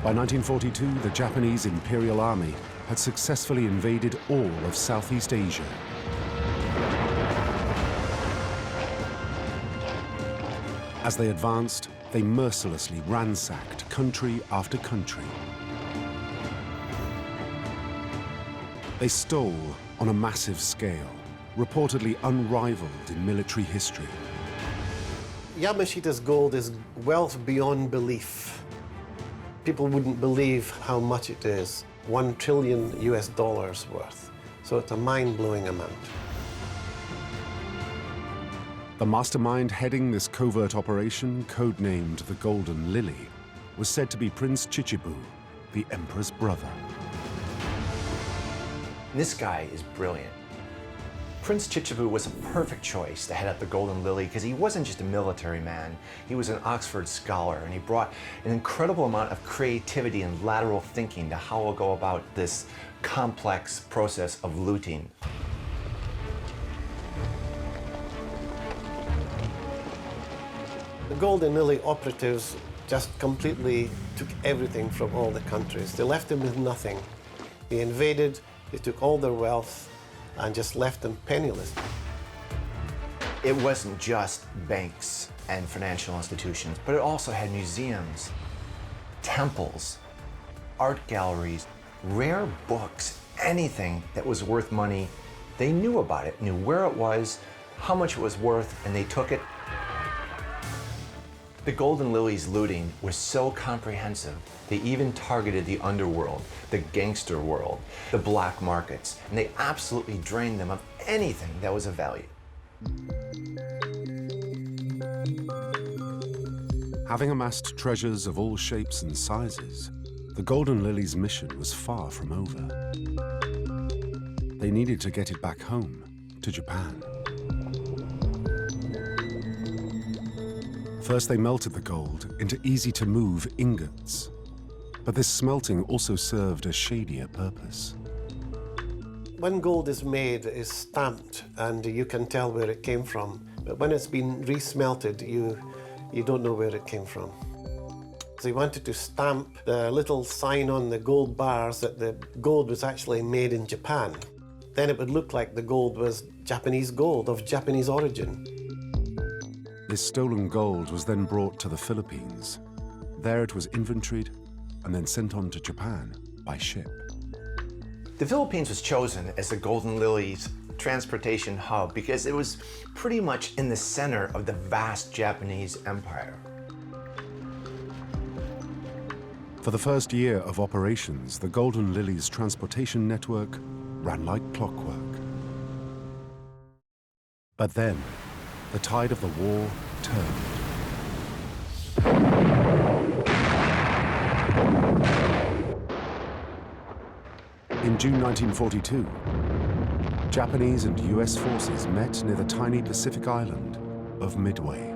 By 1942, the Japanese Imperial Army had successfully invaded all of Southeast Asia. As they advanced, they mercilessly ransacked country after country. They stole on a massive scale, reportedly unrivaled in military history. Yamashita's gold is wealth beyond belief. People wouldn't believe how much it is. $1 trillion worth. So it's a mind-blowing amount. The mastermind heading this covert operation, codenamed the Golden Lily, was said to be Prince Chichibu, the emperor's brother. This guy is brilliant. Prince Chichibu was a perfect choice to head up the Golden Lily because he wasn't just a military man, he was an Oxford scholar, and he brought an incredible amount of creativity and lateral thinking to how we'll go about this complex process of looting. The Golden Lily operatives just completely took everything from all the countries. They left them with nothing. They invaded, they took all their wealth, and just left them penniless. It wasn't just banks and financial institutions, but it also had museums, temples, art galleries, rare books, anything that was worth money. They knew about it, knew where it was, how much it was worth, and they took it. The Golden Lily's looting was so comprehensive, they even targeted the underworld, the gangster world, the black markets, and they absolutely drained them of anything that was of value. Having amassed treasures of all shapes and sizes, the Golden Lily's mission was far from over. They needed to get it back home, to Japan. First, they melted the gold into easy-to-move ingots. But this smelting also served a shadier purpose. When gold is made, it's stamped, and you can tell where it came from. But when it's been resmelted, you don't know where it came from. So he wanted to stamp the little sign on the gold bars that the gold was actually made in Japan. Then it would look like the gold was Japanese gold of Japanese origin. This stolen gold was then brought to the Philippines. There it was inventoried and then sent on to Japan by ship. The Philippines was chosen as the Golden Lily's transportation hub because it was pretty much in the center of the vast Japanese empire. For the first year of operations, the Golden Lily's transportation network ran like clockwork. But then, the tide of the war turned. In June 1942, Japanese and US forces met near the tiny Pacific island of Midway.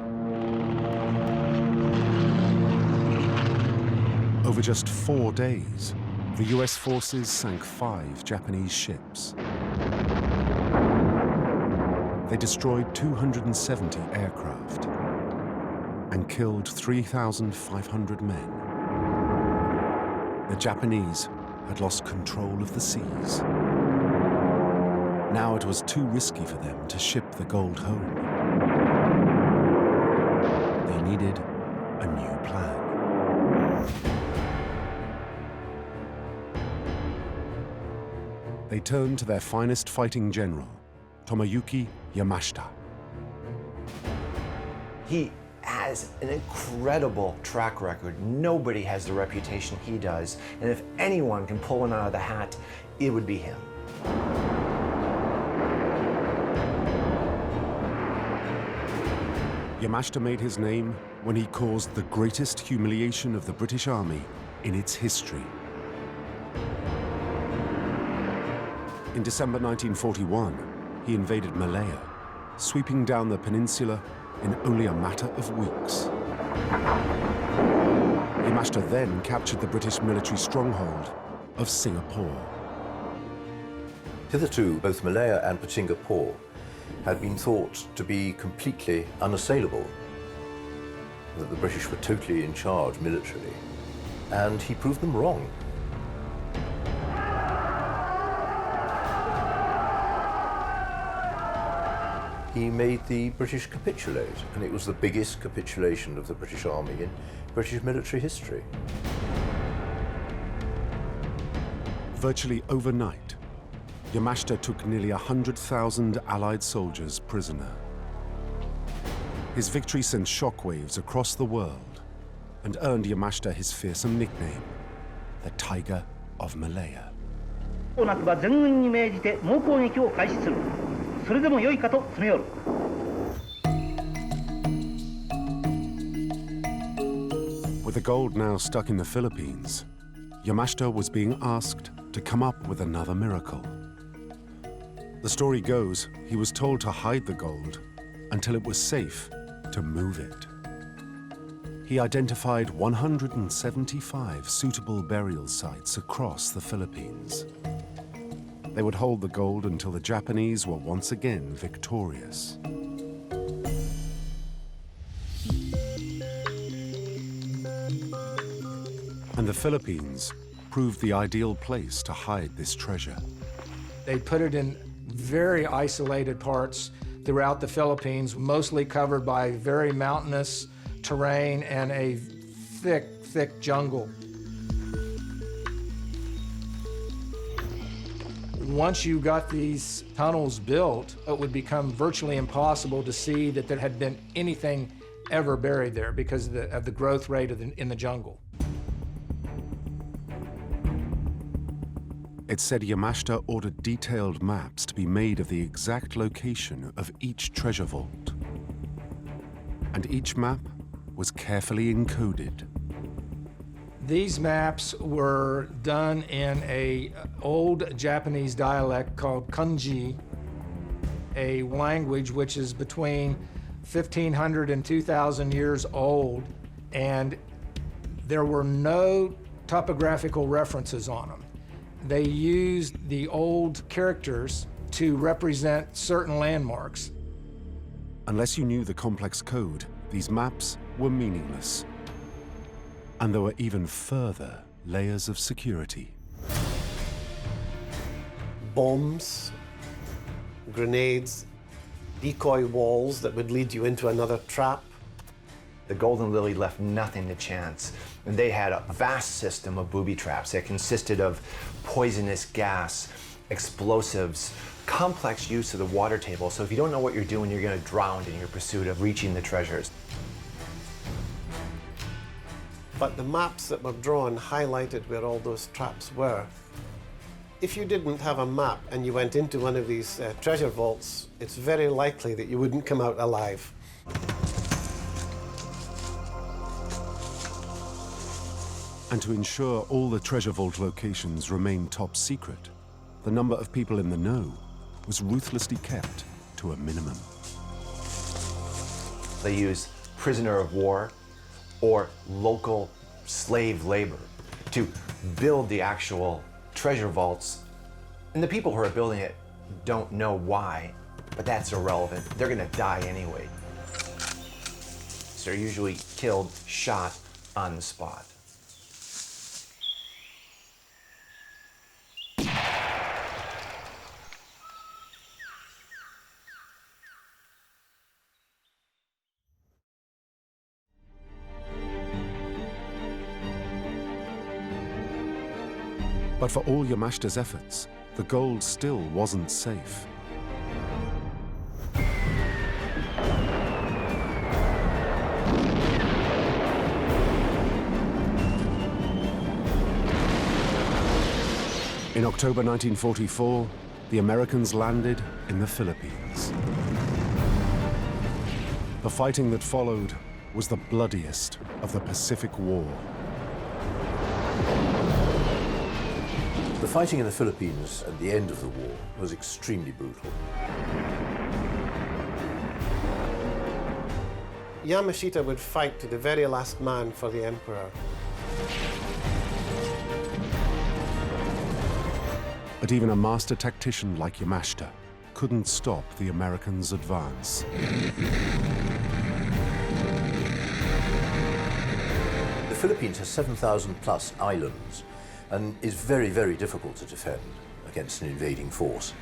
Over just 4 days, the US forces sank 5 Japanese ships. They destroyed 270 aircraft and killed 3,500 men. The Japanese had lost control of the seas. Now it was too risky for them to ship the gold home. They needed a new plan. They turned to their finest fighting general, Tomoyuki Yamashita. He has an incredible track record. Nobody has the reputation he does, and if anyone can pull one out of the hat, it would be him. Yamashita made his name when he caused the greatest humiliation of the British Army in its history. In December 1941, he invaded Malaya, sweeping down the peninsula in only a matter of weeks. Yamashita then captured the British military stronghold of Singapore. Hitherto, both Malaya and Singapore had been thought to be completely unassailable, that the British were totally in charge militarily, and he proved them wrong. He made the British capitulate, and it was the biggest capitulation of the British Army in British military history. Virtually overnight, Yamashita took nearly 100,000 Allied soldiers prisoner. His victory sent shockwaves across the world and earned Yamashita his fearsome nickname, the Tiger of Malaya. With the gold now stuck in the Philippines, Yamashita was being asked to come up with another miracle. The story goes, he was told to hide the gold until it was safe to move it. He identified 175 suitable burial sites across the Philippines. They would hold the gold until the Japanese were once again victorious. And the Philippines proved the ideal place to hide this treasure. They put it in very isolated parts throughout the Philippines, mostly covered by very mountainous terrain and a thick, thick jungle. Once you got these tunnels built, it would become virtually impossible to see that there had been anything ever buried there because of the growth rate in the jungle. It said Yamashita ordered detailed maps to be made of the exact location of each treasure vault. And each map was carefully encoded. These maps were done in an old Japanese dialect called kanji, a language which is between 1,500 and 2,000 years old, and there were no topographical references on them. They used the old characters to represent certain landmarks. Unless you knew the complex code, these maps were meaningless. And there were even further layers of security. Bombs, grenades, decoy walls that would lead you into another trap. The Golden Lily left nothing to chance, and they had a vast system of booby traps that consisted of poisonous gas, explosives, complex use of the water table, so if you don't know what you're doing, you're going to drown in your pursuit of reaching the treasures. But the maps that were drawn highlighted where all those traps were. If you didn't have a map and you went into one of these treasure vaults, it's very likely that you wouldn't come out alive. And to ensure all the treasure vault locations remained top secret, the number of people in the know was ruthlessly kept to a minimum. They used prisoner of war or local slave labor to build the actual treasure vaults. And the people who are building it don't know why, but that's irrelevant. They're gonna die anyway. So they're usually killed, shot on the spot. But for all Yamashita's efforts, the gold still wasn't safe. In October 1944, the Americans landed in the Philippines. The fighting that followed was the bloodiest of the Pacific War. The fighting in the Philippines at the end of the war was extremely brutal. Yamashita would fight to the very last man for the emperor. But even a master tactician like Yamashita couldn't stop the Americans' advance. The Philippines has 7,000 plus islands and is very, very difficult to defend against an invading force.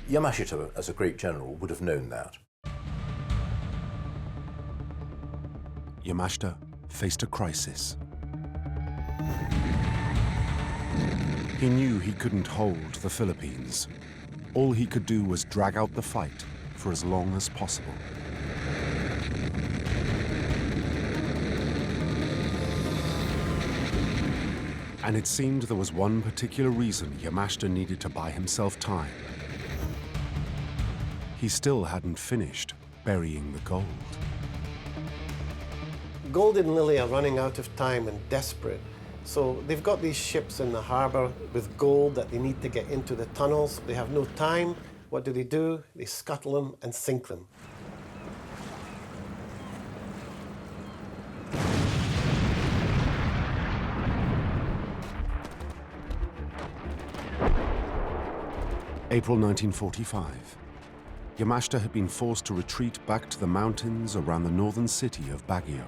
Yamashita, as a great general, would have known that. Yamashita faced a crisis. He knew he couldn't hold the Philippines. All he could do was drag out the fight for as long as possible. And it seemed there was one particular reason Yamashita needed to buy himself time. He still hadn't finished burying the gold. Gold and Lily are running out of time and desperate. So they've got these ships in the harbor with gold that they need to get into the tunnels. They have no time. What do? They scuttle them and sink them. April 1945. Yamashita had been forced to retreat back to the mountains around the northern city of Baguio.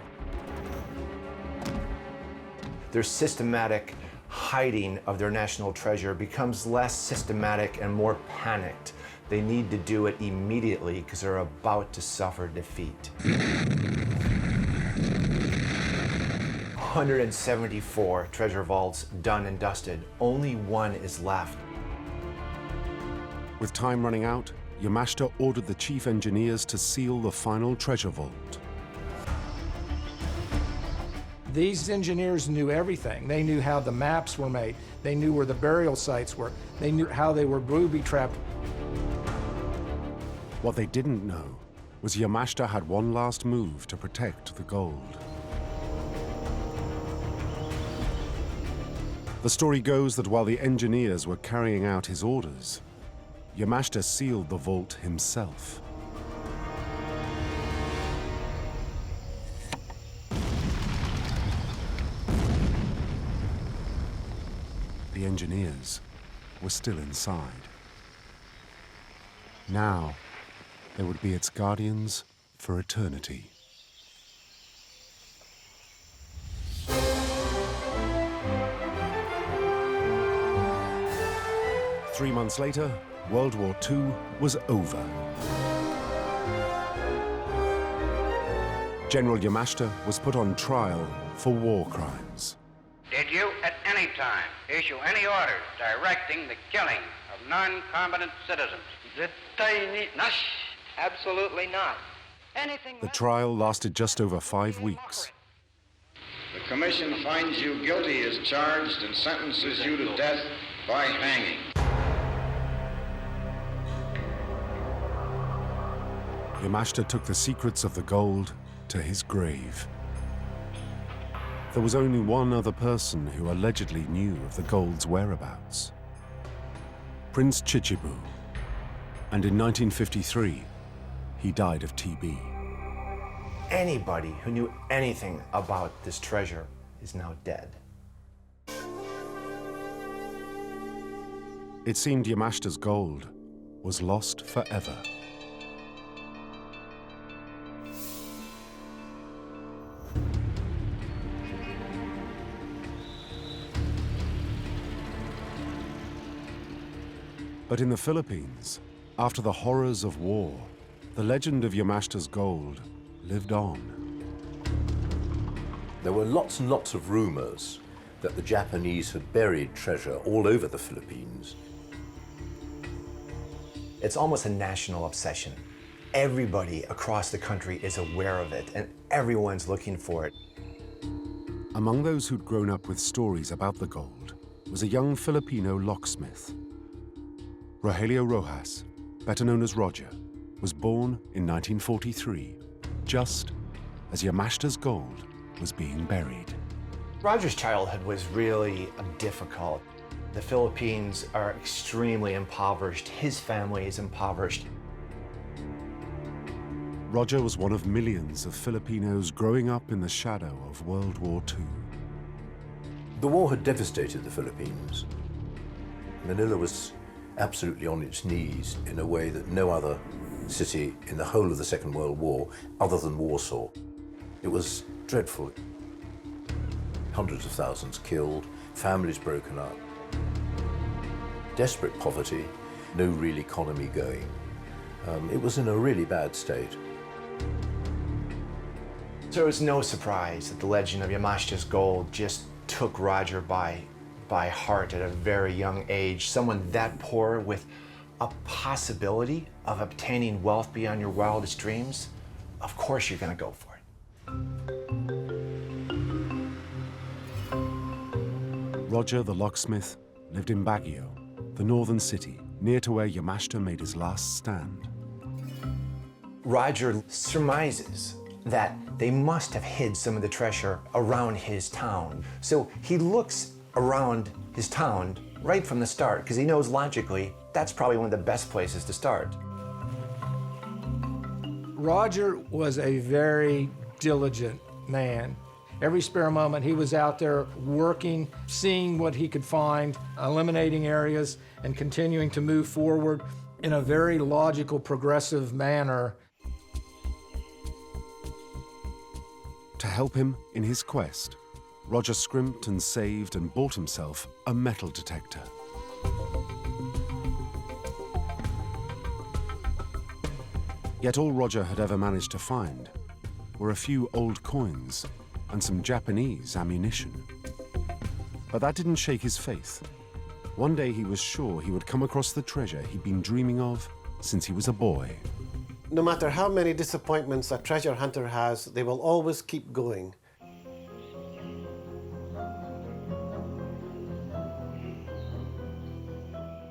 Their systematic hiding of their national treasure becomes less systematic and more panicked. They need to do it immediately because they're about to suffer defeat. 174 treasure vaults done and dusted. Only one is left. With time running out, Yamashita ordered the chief engineers to seal the final treasure vault. These engineers knew everything. They knew how the maps were made. They knew where the burial sites were. They knew how they were booby-trapped. What they didn't know was Yamashita had one last move to protect the gold. The story goes that while the engineers were carrying out his orders, Yamashita sealed the vault himself. The engineers were still inside. Now, they would be its guardians for eternity. Three months later, World War II was over. General Yamashita was put on trial for war crimes. Did you at any time issue any orders directing the killing of non-combatant citizens? Absolutely not. Anything. The trial lasted just over 5 weeks. The commission finds you guilty as charged and sentences you to death by hanging. Yamashita took the secrets of the gold to his grave. There was only one other person who allegedly knew of the gold's whereabouts: Prince Chichibu. And in 1953, he died of TB. Anybody who knew anything about this treasure is now dead. It seemed Yamashita's gold was lost forever. But in the Philippines, after the horrors of war, the legend of Yamashita's gold lived on. There were lots and lots of rumors that the Japanese had buried treasure all over the Philippines. It's almost a national obsession. Everybody across the country is aware of it, and everyone's looking for it. Among those who'd grown up with stories about the gold was a young Filipino locksmith. Rogelio Rojas, better known as Roger, was born in 1943, just as Yamashita's gold was being buried. Roger's childhood was really difficult. The Philippines are extremely impoverished. His family is impoverished. Roger was one of millions of Filipinos growing up in the shadow of World War II. The war had devastated the Philippines. Manila was absolutely on its knees in a way that no other city in the whole of the Second World War, other than Warsaw. It was dreadful. Hundreds of thousands killed, families broken up, desperate poverty, no real economy going. It was in a really bad state. So it's no surprise that the legend of Yamashita's gold just took Roger by heart at a very young age. Someone that poor with a possibility of obtaining wealth beyond your wildest dreams, of course you're going to go for it. Roger the locksmith lived in Baguio, the northern city, near to where Yamashita made his last stand. Roger surmises that they must have hid some of the treasure around his town. So he looks around his town right from the start, because he knows logically that's probably one of the best places to start. Roger was a very diligent man. Every spare moment he was out there working, seeing what he could find, eliminating areas, and continuing to move forward in a very logical, progressive manner. To help him in his quest, Roger scrimped and saved and bought himself a metal detector. Yet all Roger had ever managed to find were a few old coins and some Japanese ammunition. But that didn't shake his faith. One day he was sure he would come across the treasure he'd been dreaming of since he was a boy. No matter how many disappointments a treasure hunter has, they will always keep going.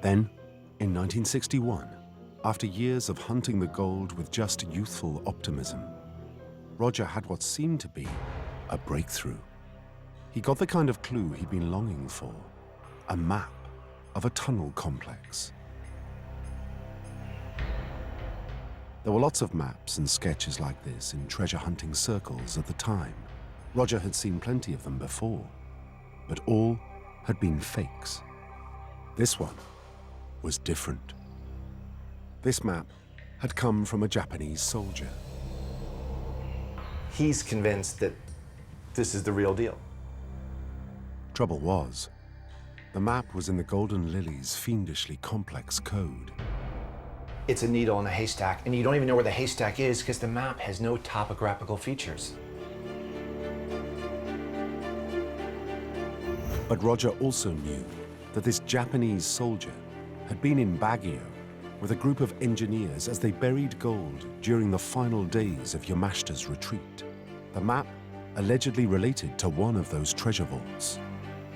Then, in 1961, after years of hunting the gold with just youthful optimism, Roger had what seemed to be a breakthrough. He got the kind of clue he'd been longing for, a map of a tunnel complex. There were lots of maps and sketches like this in treasure hunting circles at the time. Roger had seen plenty of them before, but all had been fakes. This one was different. This map had come from a Japanese soldier. He's convinced that this is the real deal. Trouble was, the map was in the Golden Lily's fiendishly complex code. It's a needle in a haystack, and you don't even know where the haystack is because the map has no topographical features. But Roger also knew that this Japanese soldier had been in Baguio with a group of engineers as they buried gold during the final days of Yamashita's retreat. The map allegedly related to one of those treasure vaults.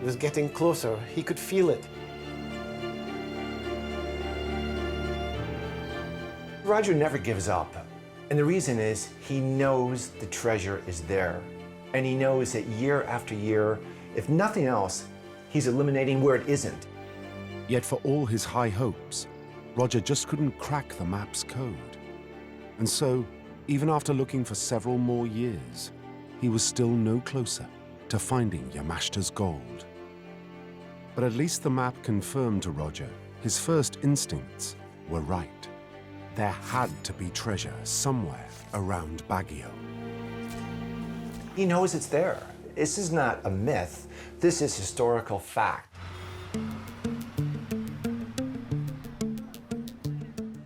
It was getting closer. He could feel it. Roger never gives up. And the reason is he knows the treasure is there. And he knows that year after year, if nothing else, he's eliminating where it isn't. Yet for all his high hopes, Roger just couldn't crack the map's code. And so, even after looking for several more years, he was still no closer to finding Yamashita's gold. But at least the map confirmed to Roger his first instincts were right. There had to be treasure somewhere around Baguio. He knows it's there. This is not a myth. This is historical fact.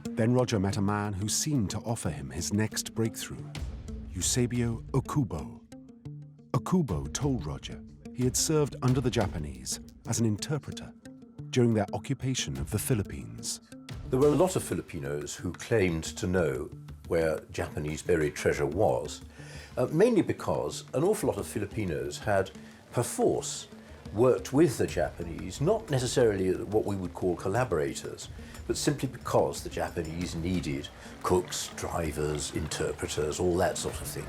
Then Roger met a man who seemed to offer him his next breakthrough, Eusebio Okubo. Okubo told Roger he had served under the Japanese as an interpreter during their occupation of the Philippines. There were a lot of Filipinos who claimed to know where Japanese buried treasure was, mainly because an awful lot of Filipinos had, perforce, worked with the Japanese, not necessarily what we would call collaborators, but simply because the Japanese needed cooks, drivers, interpreters, all that sort of thing.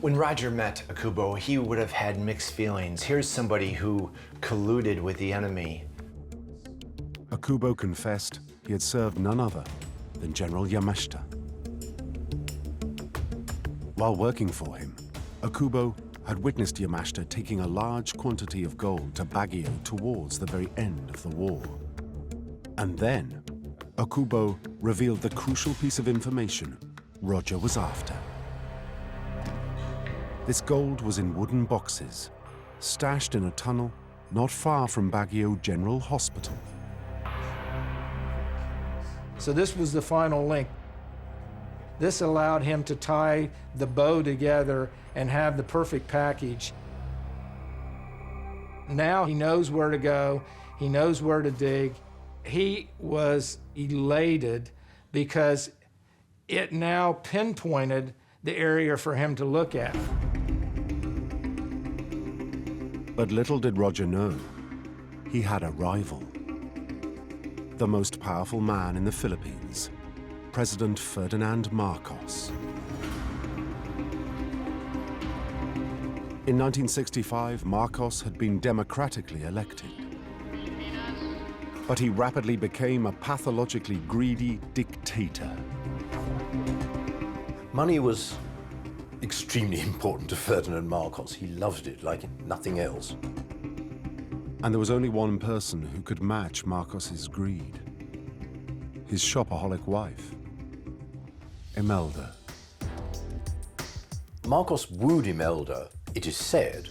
When Roger met Akubo, he would have had mixed feelings. Here's somebody who colluded with the enemy. Akubo confessed he had served none other than General Yamashita. While working for him, Akubo had witnessed Yamashita taking a large quantity of gold to Baguio towards the very end of the war. And then, Akubo revealed the crucial piece of information Roger was after. This gold was in wooden boxes, stashed in a tunnel not far from Baguio General Hospital. So this was the final link. This allowed him to tie the bow together and have the perfect package. Now he knows where to go, he knows where to dig. He was elated because it now pinpointed the area for him to look at. But little did Roger know, he had a rival. The most powerful man in the Philippines, President Ferdinand Marcos. In 1965, Marcos had been democratically elected. But he rapidly became a pathologically greedy dictator. Money was extremely important to Ferdinand Marcos. He loved it like nothing else. And there was only one person who could match Marcos's greed. His shopaholic wife, Imelda. Marcos wooed Imelda, it is said,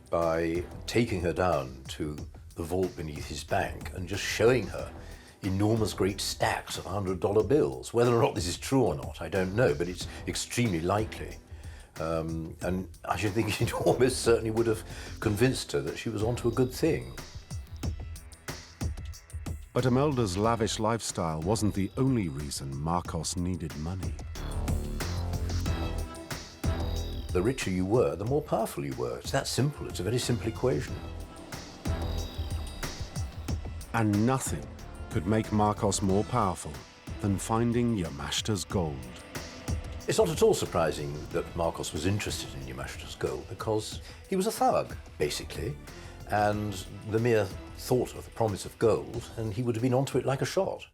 by taking her down to the vault beneath his bank and just showing her enormous great stacks of $100 bills. Whether or not this is true or not, I don't know, but it's extremely likely. And I should think it almost certainly would have convinced her that she was onto a good thing. But Imelda's lavish lifestyle wasn't the only reason Marcos needed money. The richer you were, the more powerful you were. It's that simple. It's a very simple equation. And nothing could make Marcos more powerful than finding Yamashita's gold. It's not at all surprising that Marcos was interested in Yamashita's gold because he was a thug, basically, and the mere thought of the promise of gold, and he would have been onto it like a shot.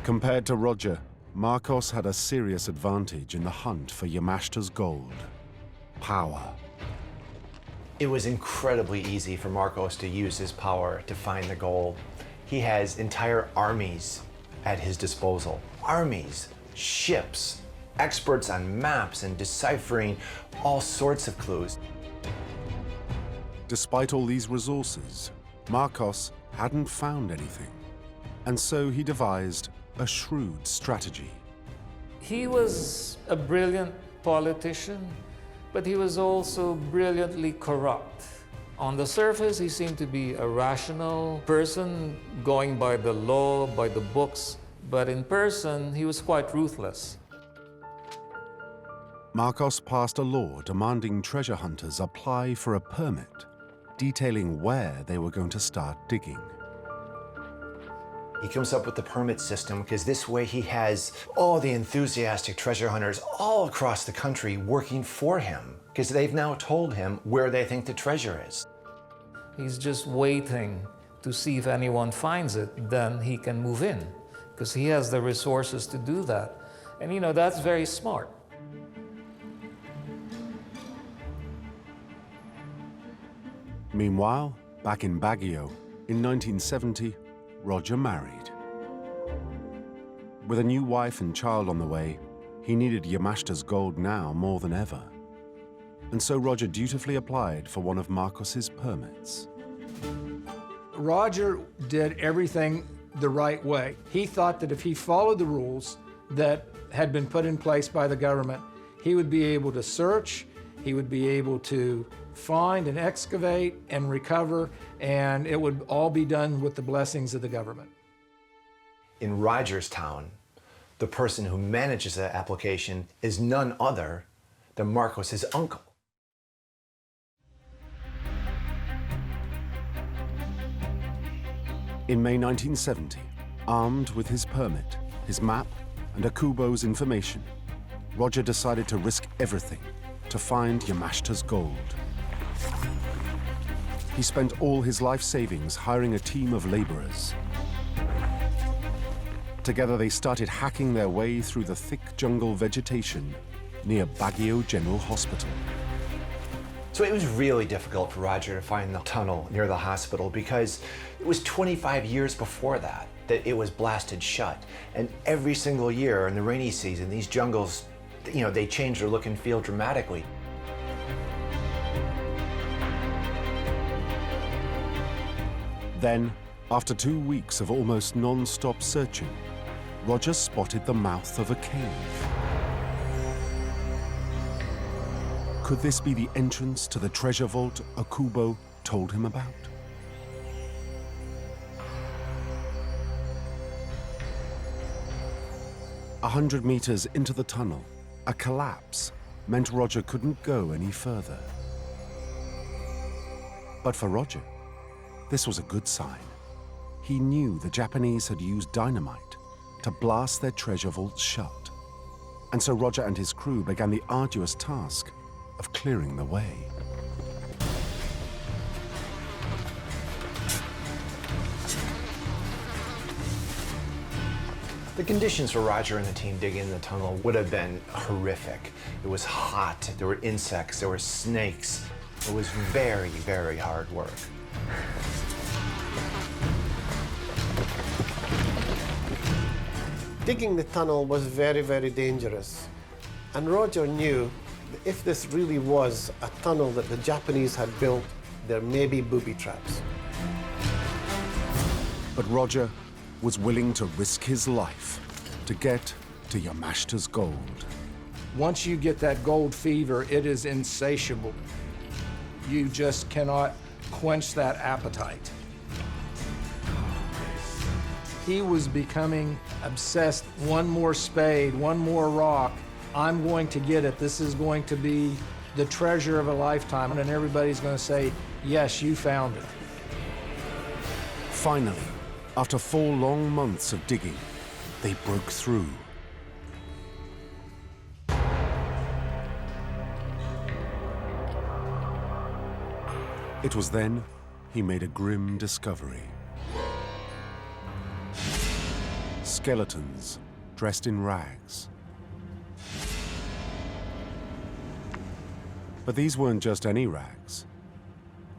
Compared to Roger, Marcos had a serious advantage in the hunt for Yamashita's gold: power. It was incredibly easy for Marcos to use his power to find the gold. He has entire armies at his disposal. Armies, ships, experts on maps and deciphering all sorts of clues. Despite all these resources, Marcos hadn't found anything. And so he devised a shrewd strategy. He was a brilliant politician, but he was also brilliantly corrupt. On the surface, he seemed to be a rational person, going by the law, by the books, but in person, he was quite ruthless. Marcos passed a law demanding treasure hunters apply for a permit, detailing where they were going to start digging. He comes up with the permit system because this way he has all the enthusiastic treasure hunters all across the country working for him because they've now told him where they think the treasure is. He's just waiting to see if anyone finds it, then he can move in because he has the resources to do that. And you know, that's very smart. Meanwhile, back in Baguio, in 1970, Roger married. With a new wife and child on the way, he needed Yamashita's gold now more than ever. And so Roger dutifully applied for one of Marcos's permits. Roger did everything the right way. He thought that if he followed the rules that had been put in place by the government, he would be able to search, he would be able to find and excavate and recover, and it would all be done with the blessings of the government. In Roger's town, the person who manages that application is none other than Marcos's uncle. In May 1970, armed with his permit, his map, and Akubo's information, Roger decided to risk everything to find Yamashita's gold. He spent all his life savings hiring a team of laborers. Together they started hacking their way through the thick jungle vegetation near Baguio General Hospital. So it was really difficult for Roger to find the tunnel near the hospital because it was 25 years before that it was blasted shut. And every single year in the rainy season, these jungles, they change their look and feel dramatically. Then, after 2 weeks of almost non-stop searching, Roger spotted the mouth of a cave. Could this be the entrance to the treasure vault Akubo told him about? A 100 meters into the tunnel, a collapse meant Roger couldn't go any further. But for Roger, this was a good sign. He knew the Japanese had used dynamite to blast their treasure vaults shut. And so Roger and his crew began the arduous task of clearing the way. The conditions for Roger and the team digging the tunnel would have been horrific. It was hot, there were insects, there were snakes. It was very, very hard work. Digging the tunnel was very, very dangerous. And Roger knew that if this really was a tunnel that the Japanese had built, there may be booby traps. But Roger was willing to risk his life to get to Yamashita's gold. Once you get that gold fever, it is insatiable. You just cannot quench that appetite. He was becoming obsessed. One more spade, one more rock. I'm going to get it. This is going to be the treasure of a lifetime. And everybody's going to say, yes, you found it. Finally, after 4 long months of digging, they broke through. It was then he made a grim discovery. Skeletons dressed in rags. But these weren't just any rags.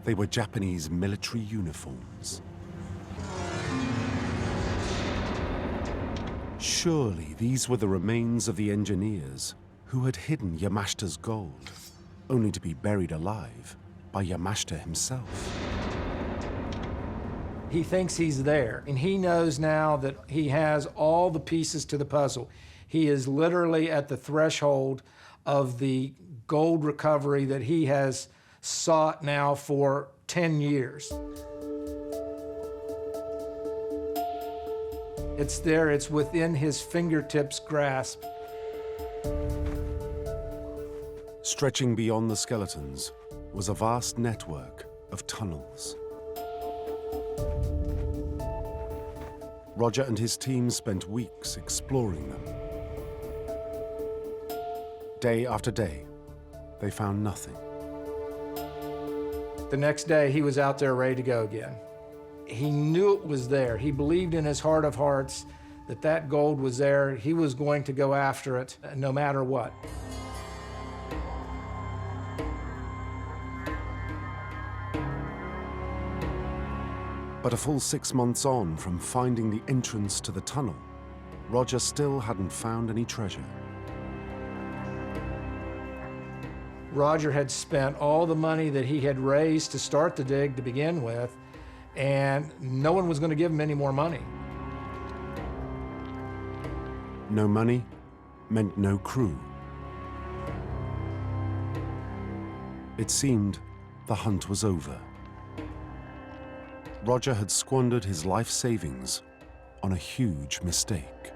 They were Japanese military uniforms. Surely these were the remains of the engineers who had hidden Yamashita's gold, only to be buried alive by Yamashita himself. He thinks he's there, and he knows now that he has all the pieces to the puzzle. He is literally at the threshold of the gold recovery that he has sought now for 10 years. It's there, it's within his fingertips' grasp. Stretching beyond the skeletons was a vast network of tunnels. Roger and his team spent weeks exploring them. Day after day, they found nothing. The next day, he was out there ready to go again. He knew it was there. He believed in his heart of hearts that that gold was there. He was going to go after it no matter what. But a full 6 months on from finding the entrance to the tunnel, Roger still hadn't found any treasure. Roger had spent all the money that he had raised to start the dig to begin with, and no one was going to give him any more money. No money meant no crew. It seemed the hunt was over. Roger had squandered his life savings on a huge mistake.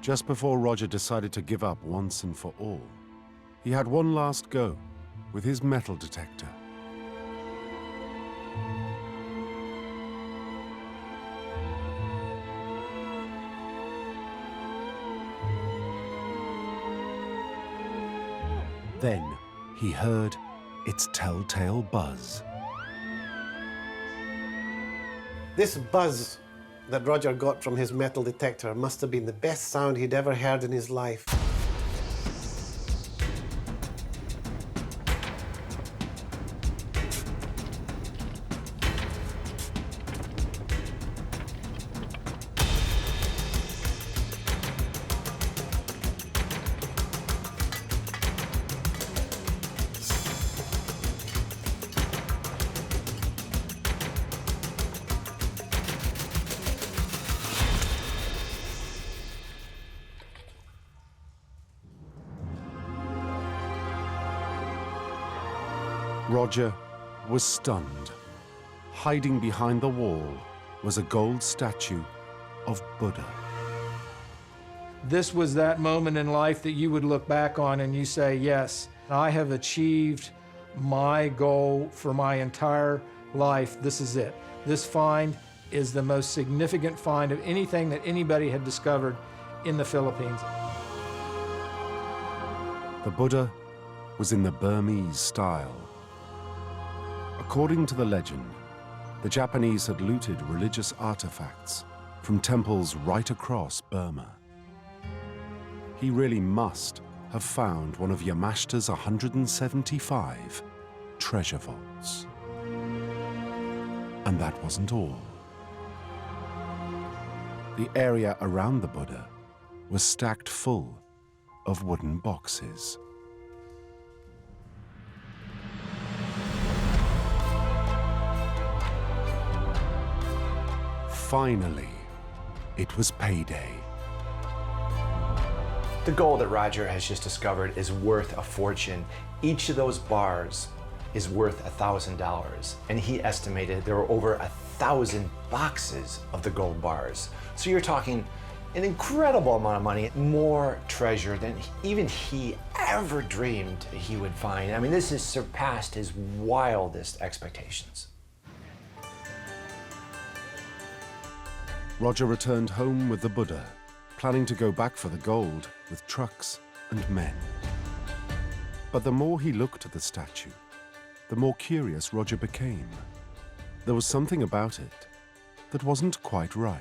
Just before Roger decided to give up once and for all, he had one last go with his metal detector. Then he heard its telltale buzz. This buzz that Roger got from his metal detector must have been the best sound he'd ever heard in his life. Roger was stunned. Hiding behind the wall was a gold statue of Buddha. This was that moment in life that you would look back on and you say, yes, I have achieved my goal for my entire life. This is it. This find is the most significant find of anything that anybody had discovered in the Philippines. The Buddha was in the Burmese style. According to the legend, the Japanese had looted religious artifacts from temples right across Burma. He really must have found one of Yamashita's 175 treasure vaults. And that wasn't all. The area around the Buddha was stacked full of wooden boxes. Finally, it was payday. The gold that Roger has just discovered is worth a fortune. Each of those bars is worth $1,000, and he estimated there were over 1,000 boxes of the gold bars. So you're talking an incredible amount of money, more treasure than even he ever dreamed he would find. I mean, this has surpassed his wildest expectations. Roger returned home with the Buddha, planning to go back for the gold with trucks and men. But the more he looked at the statue, the more curious Roger became. There was something about it that wasn't quite right.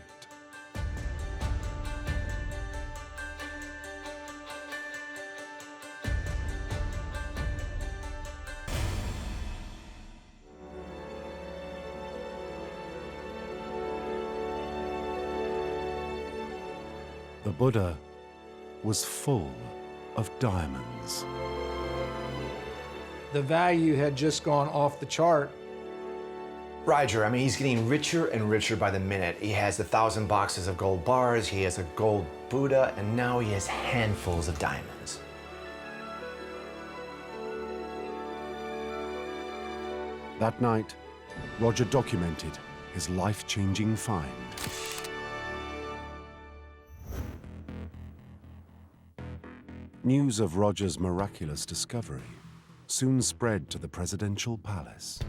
The Buddha was full of diamonds. The value had just gone off the chart. Roger, I mean, he's getting richer and richer by the minute. He has 1,000 boxes of gold bars, he has a gold Buddha, and now he has handfuls of diamonds. That night, Roger documented his life-changing find. News of Roger's miraculous discovery soon spread to the presidential palace.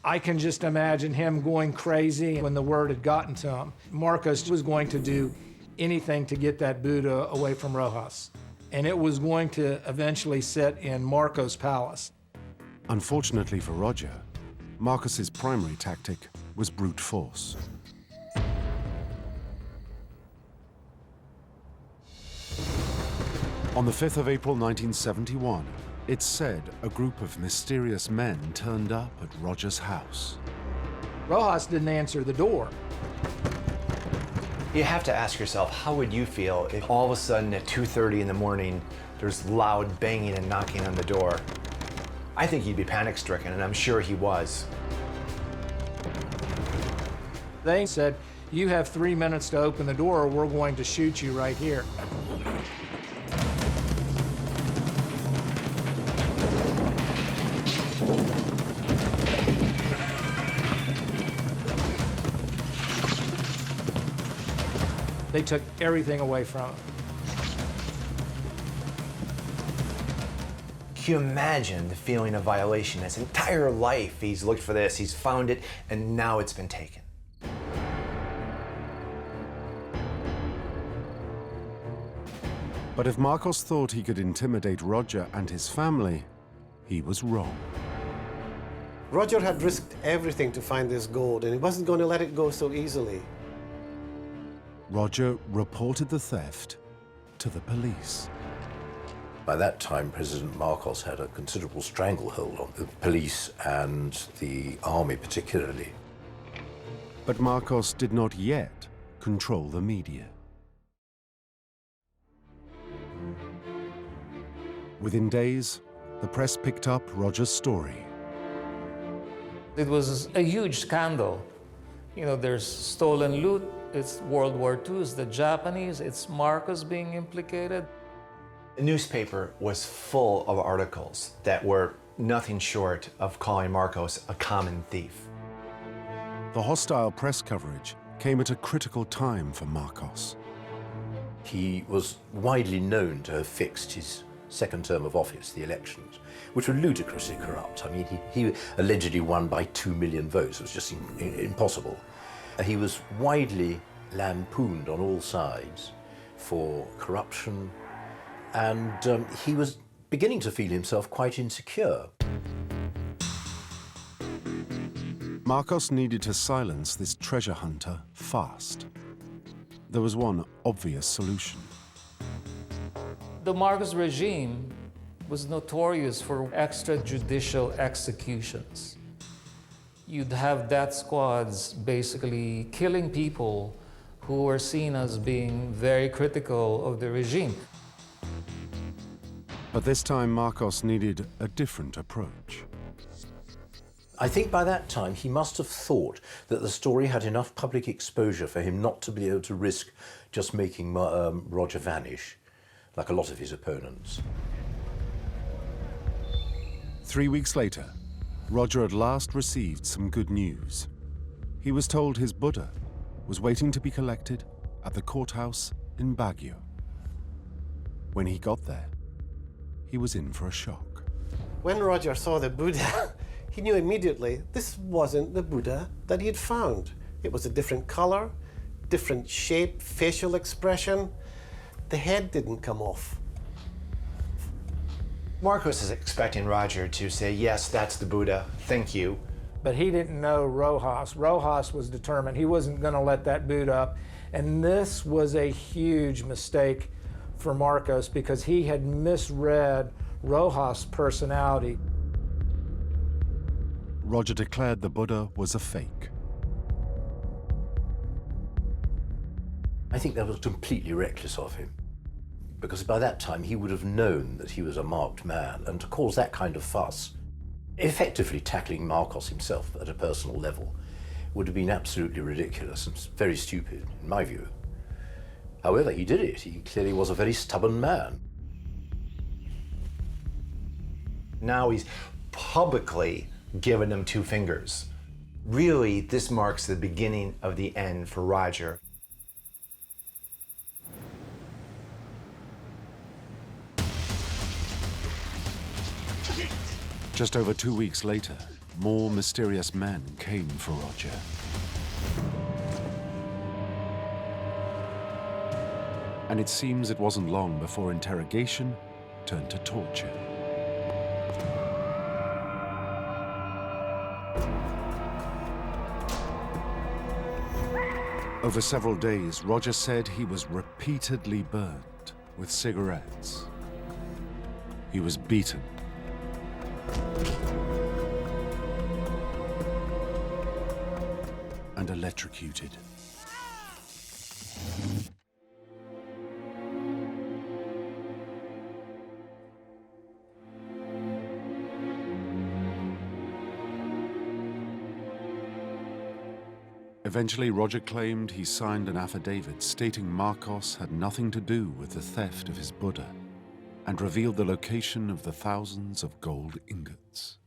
I can just imagine him going crazy when the word had gotten to him. Marcos was going to do anything to get that Buddha away from Rojas, and it was going to eventually sit in Marcos' palace. Unfortunately for Roger, Marcos's primary tactic was brute force. On the 5th of April 1971, it's said a group of mysterious men turned up at Roger's house. Rojas didn't answer the door. You have to ask yourself, how would you feel if all of a sudden at 2:30 in the morning, there's loud banging and knocking on the door? I think he'd be panic-stricken, and I'm sure he was. They said, you have 3 minutes to open the door or we're going to shoot you right here. They took everything away from him. Can you imagine the feeling of violation? His entire life he's looked for this, he's found it, and now it's been taken. But if Marcos thought he could intimidate Roger and his family, he was wrong. Roger had risked everything to find this gold, and he wasn't going to let it go so easily. Roger reported the theft to the police. By that time, President Marcos had a considerable stranglehold on the police and the army particularly. But Marcos did not yet control the media. Within days, the press picked up Roger's story. It was a huge scandal. You know, there's stolen loot, it's World War II, it's the Japanese, it's Marcos being implicated. The newspaper was full of articles that were nothing short of calling Marcos a common thief. The hostile press coverage came at a critical time for Marcos. He was widely known to have fixed his second term of office, the elections, which were ludicrously corrupt. I mean, he allegedly won by 2 million votes. It was just impossible. He was widely lampooned on all sides for corruption, and he was beginning to feel himself quite insecure. Marcos needed to silence this treasure hunter fast. There was one obvious solution. The Marcos regime was notorious for extrajudicial executions. You'd have death squads basically killing people who were seen as being very critical of the regime. But this time, Marcos needed a different approach. I think by that time he must have thought that the story had enough public exposure for him not to be able to risk just making Roger vanish, like a lot of his opponents. 3 weeks later, Roger at last received some good news. He was told his Buddha was waiting to be collected at the courthouse in Baguio. When he got there, he was in for a shock. When Roger saw the Buddha, he knew immediately this wasn't the Buddha that he had found. It was a different color, different shape, facial expression. The head didn't come off. Marcos is expecting Roger to say, yes, that's the Buddha, thank you. But he didn't know Rojas. Rojas was determined. He wasn't going to let that boot up. And this was a huge mistake for Marcos because he had misread Rojas' personality. Roger declared the Buddha was a fake. I think that was completely reckless of him, because by that time he would have known that he was a marked man, and to cause that kind of fuss, effectively tackling Marcos himself at a personal level, would have been absolutely ridiculous and very stupid, in my view. However, he did it. He clearly was a very stubborn man. Now he's publicly given him 2 fingers. Really, this marks the beginning of the end for Roger. Just over 2 weeks later, more mysterious men came for Roger. And it seems it wasn't long before interrogation turned to torture. Over several days, Roger said he was repeatedly burned with cigarettes. He was beaten. And electrocuted. Eventually, Roger claimed he signed an affidavit stating Marcos had nothing to do with the theft of his Buddha, and revealed the location of the thousands of gold ingots.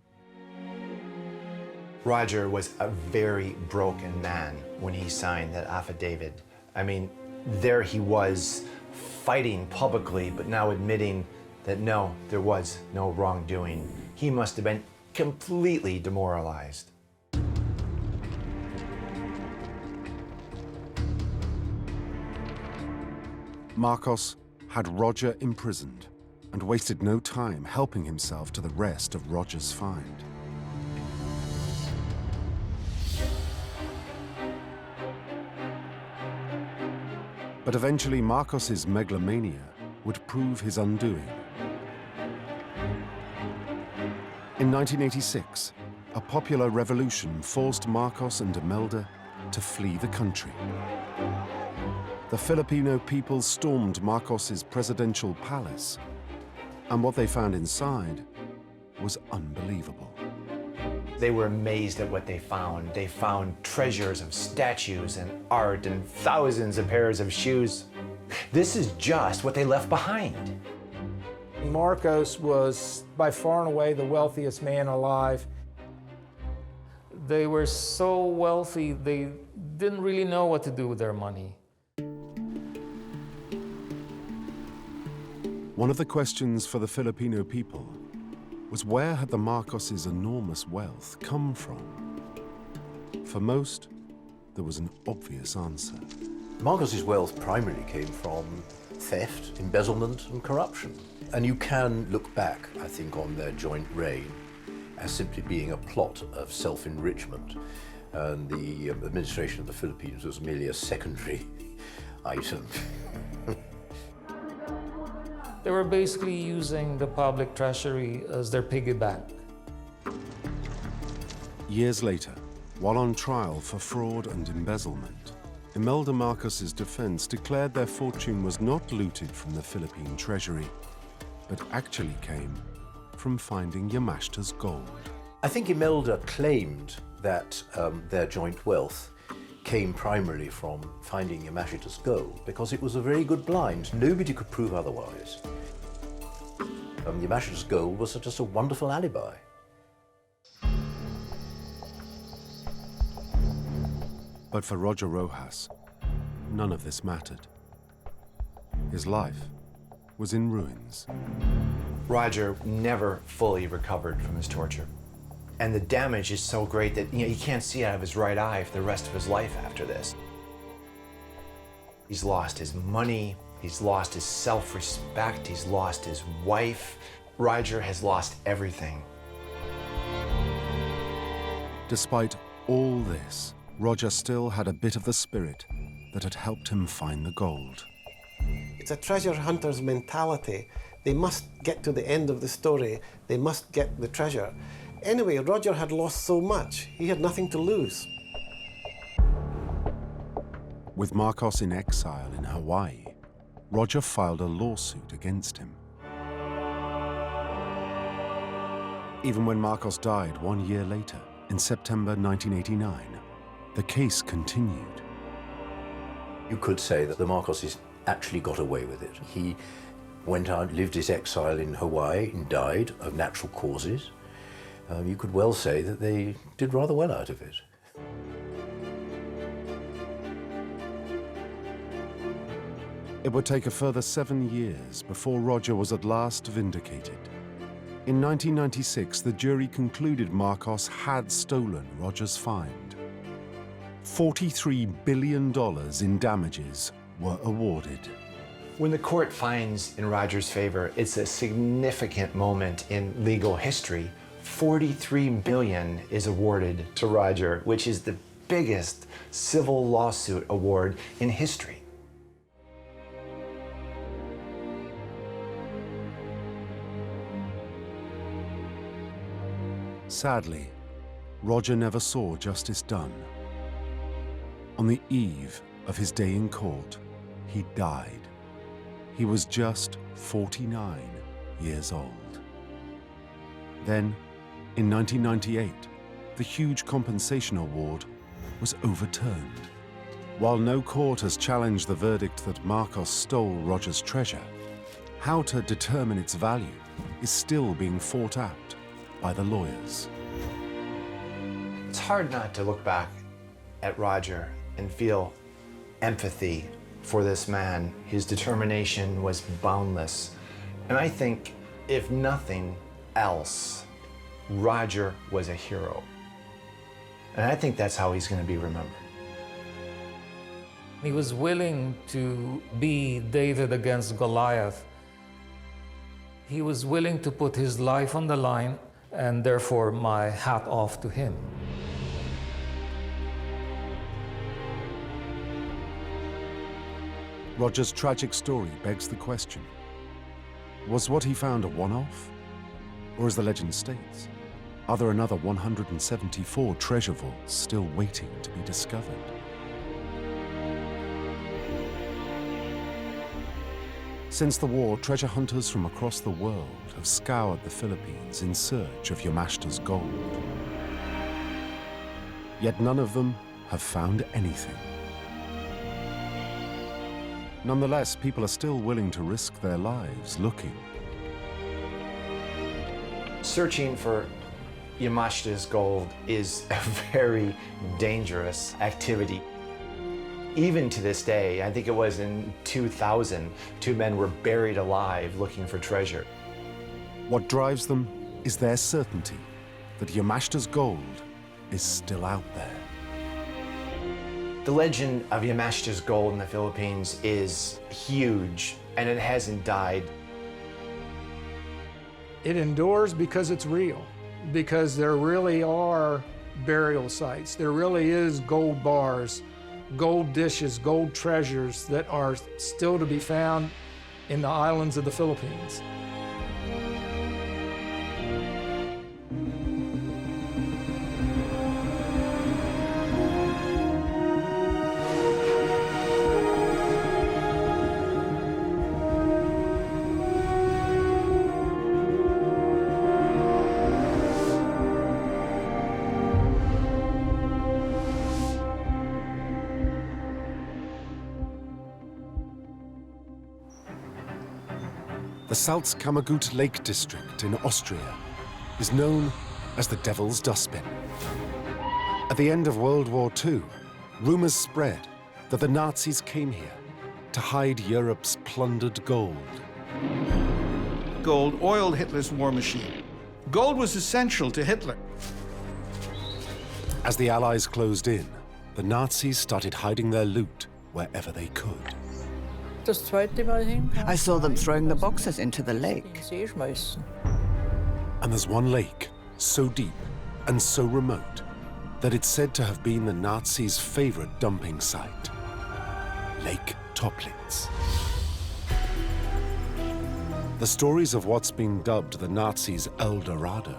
Roger was a very broken man when he signed that affidavit. I mean, There he was, fighting publicly, but now admitting that no, there was no wrongdoing. He must have been completely demoralized. Marcos had Roger imprisoned and wasted no time helping himself to the rest of Roger's find. But eventually Marcos's megalomania would prove his undoing. In 1986, a popular revolution forced Marcos and Imelda to flee the country. The Filipino people stormed Marcos's presidential palace, and what they found inside was unbelievable. They were amazed at what they found. They found treasures of statues and art and thousands of pairs of shoes. This is just what they left behind. Marcos was by far and away the wealthiest man alive. They were so wealthy, they didn't really know what to do with their money. One of the questions for the Filipino people was where had the Marcoses' enormous wealth come from? For most, there was an obvious answer. Marcos's wealth primarily came from theft, embezzlement, and corruption. And you can look back, I think, on their joint reign as simply being a plot of self-enrichment. And the administration of the Philippines was merely a secondary item. They were basically using the public treasury as their piggy bank. Years later, while on trial for fraud and embezzlement, Imelda Marcos's defense declared their fortune was not looted from the Philippine treasury, but actually came from finding Yamashita's gold. I think Imelda claimed that their joint wealth came primarily from finding Yamashita's gold because it was a very good blind. Nobody could prove otherwise. Yamashita's gold was just a wonderful alibi. But for Roger Roxas, none of this mattered. His life was in ruins. Roger never fully recovered from his torture. And the damage is so great that he can't see out of his right eye for the rest of his life after this. He's lost his money, he's lost his self-respect, he's lost his wife. Roger has lost everything. Despite all this, Roger still had a bit of the spirit that had helped him find the gold. It's a treasure hunter's mentality. They must get to the end of the story. They must get the treasure. Anyway, Roger had lost so much, he had nothing to lose. With Marcos in exile in Hawaii, Roger filed a lawsuit against him. Even when Marcos died 1 year later, in September 1989, the case continued. You could say that the Marcoses actually got away with it. He went out, lived his exile in Hawaii, and died of natural causes. You could well say that they did rather well out of it. It would take a further 7 years before Roger was at last vindicated. In 1996, the jury concluded Marcos had stolen Roger's find. $43 billion in damages were awarded. When the court finds in Roger's favor, it's a significant moment in legal history. $43 billion is awarded to Roger, which is the biggest civil lawsuit award in history. Sadly, Roger never saw justice done. On the eve of his day in court, he died. He was just 49 years old. Then, in 1998, the huge compensation award was overturned. While no court has challenged the verdict that Marcos stole Roger's treasure, how to determine its value is still being fought out by the lawyers. It's hard not to look back at Roger and feel empathy for this man. His determination was boundless. And I think, if nothing else, Roger was a hero. And I think that's how he's going to be remembered. He was willing to be David against Goliath. He was willing to put his life on the line, and therefore my hat off to him. Roger's tragic story begs the question, was what he found a one-off? Or as the legend states, are there another 174 treasure vaults still waiting to be discovered? Since the war, treasure hunters from across the world have scoured the Philippines in search of Yamashita's gold. Yet none of them have found anything. Nonetheless, people are still willing to risk their lives looking. Searching for Yamashita's gold is a very dangerous activity. Even to this day, I think it was in 2000, 2 men were buried alive looking for treasure. What drives them is their certainty that Yamashita's gold is still out there. The legend of Yamashita's gold in the Philippines is huge, and it hasn't died. It endures because it's real, because there really are burial sites. There really is gold bars, gold dishes, gold treasures that are still to be found in the islands of the Philippines. The Salzkammergut Lake District in Austria is known as the Devil's Dustbin. At the end of World War II, rumors spread that the Nazis came here to hide Europe's plundered gold. Gold oiled Hitler's war machine. Gold was essential to Hitler. As the Allies closed in, the Nazis started hiding their loot wherever they could. I saw them throwing the boxes into the lake. And there's one lake so deep and so remote that it's said to have been the Nazis' favorite dumping site, Lake Toplitz. The stories of what's been dubbed the Nazis' El Dorado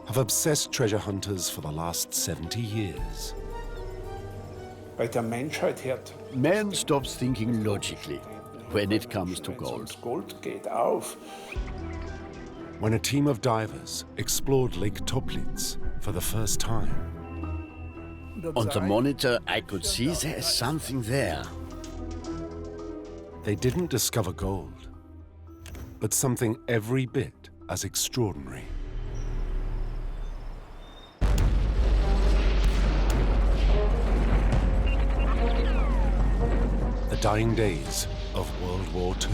have obsessed treasure hunters for the last 70 years. Man stops thinking logically when it comes to gold. When a team of divers explored Lake Toplitz for the first time. On the monitor, I could see there's something there. They didn't discover gold, but something every bit as extraordinary. The dying days of World War II.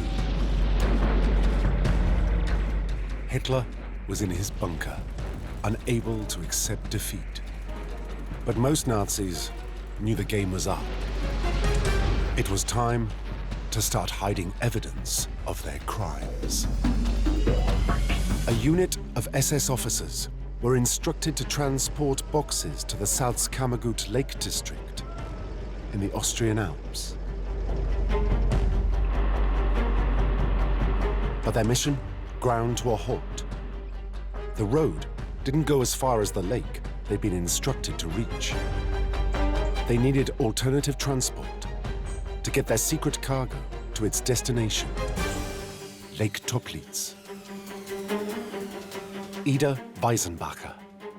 Hitler was in his bunker, unable to accept defeat. But most Nazis knew the game was up. It was time to start hiding evidence of their crimes. A unit of SS officers were instructed to transport boxes to the Salzkammergut Lake District in the Austrian Alps. But their mission ground to a halt. The road didn't go as far as the lake they'd been instructed to reach. They needed alternative transport to get their secret cargo to its destination, Lake Toplitz. Ida Weisenbacher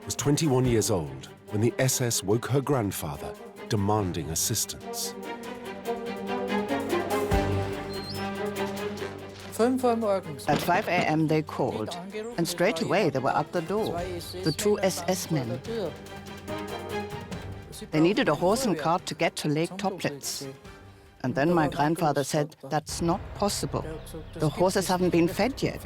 was 21 years old when the SS woke her grandfather demanding assistance. At 5 a.m. they called, and straight away they were at the door, the 2 SS men. They needed a horse and cart to get to Lake Toplitz. And then my grandfather said, that's not possible. The horses haven't been fed yet.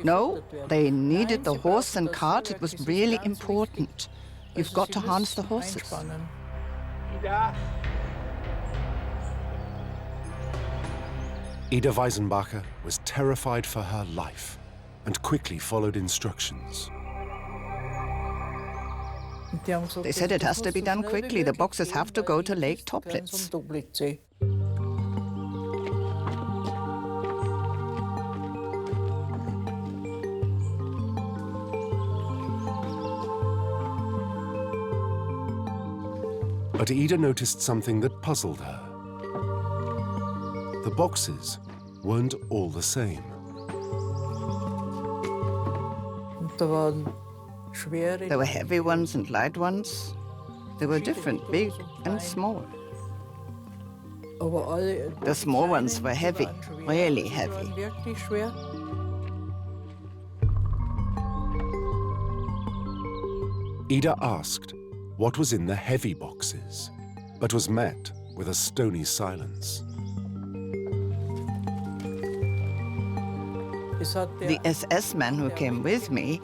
No, they needed the horse and cart. It was really important. You've got to harness the horses. Ida Weisenbacher was terrified for her life and quickly followed instructions. They said it has to be done quickly. The boxes have to go to Lake Toplitz. But Ida noticed something that puzzled her. The boxes weren't all the same. There were heavy ones and light ones. They were different, big and small. The small ones were heavy, really heavy. Ida asked what was in the heavy boxes, but was met with a stony silence. The SS man who came with me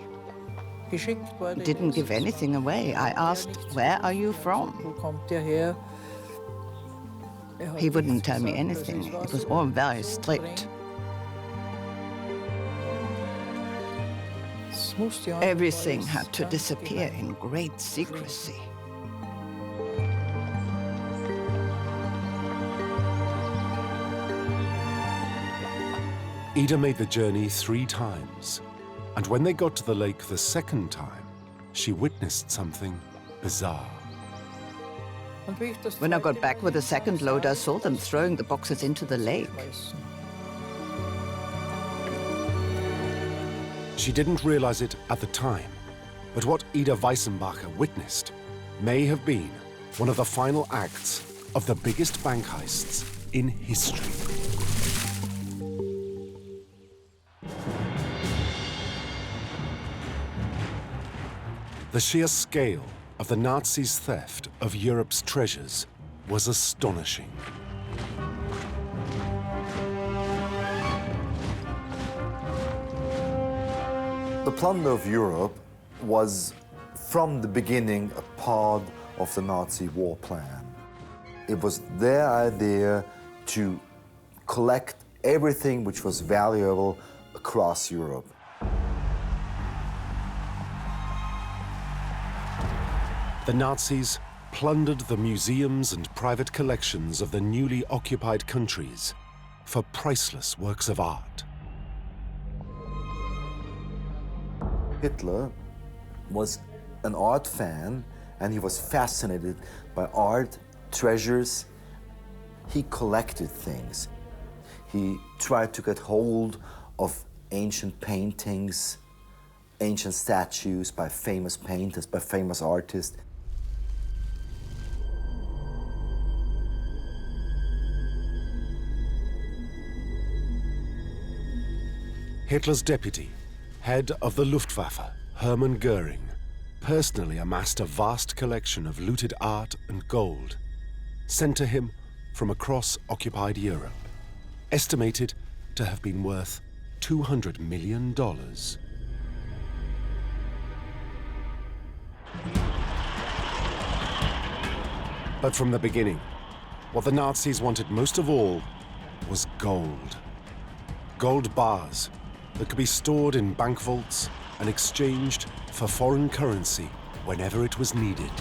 didn't give anything away. I asked, where are you from? He wouldn't tell me anything. It was all very strict. Everything had to disappear in great secrecy. Ida made the journey 3 times, and when they got to the lake the second time, she witnessed something bizarre. When I got back with the second load, I saw them throwing the boxes into the lake. She didn't realize it at the time, but what Ida Weisenbacher witnessed may have been one of the final acts of the biggest bank heists in history. The sheer scale of the Nazis' theft of Europe's treasures was astonishing. The plunder of Europe was, from the beginning, a part of the Nazi war plan. It was their idea to collect everything which was valuable across Europe. The Nazis plundered the museums and private collections of the newly occupied countries for priceless works of art. Hitler was an art fan, and he was fascinated by art, treasures. He collected things. He tried to get hold of ancient paintings, ancient statues by famous painters, by famous artists. Hitler's deputy, head of the Luftwaffe, Hermann Göring, personally amassed a vast collection of looted art and gold, sent to him from across occupied Europe, estimated to have been worth $200 million. But from the beginning, what the Nazis wanted most of all was gold. Gold bars that could be stored in bank vaults and exchanged for foreign currency whenever it was needed.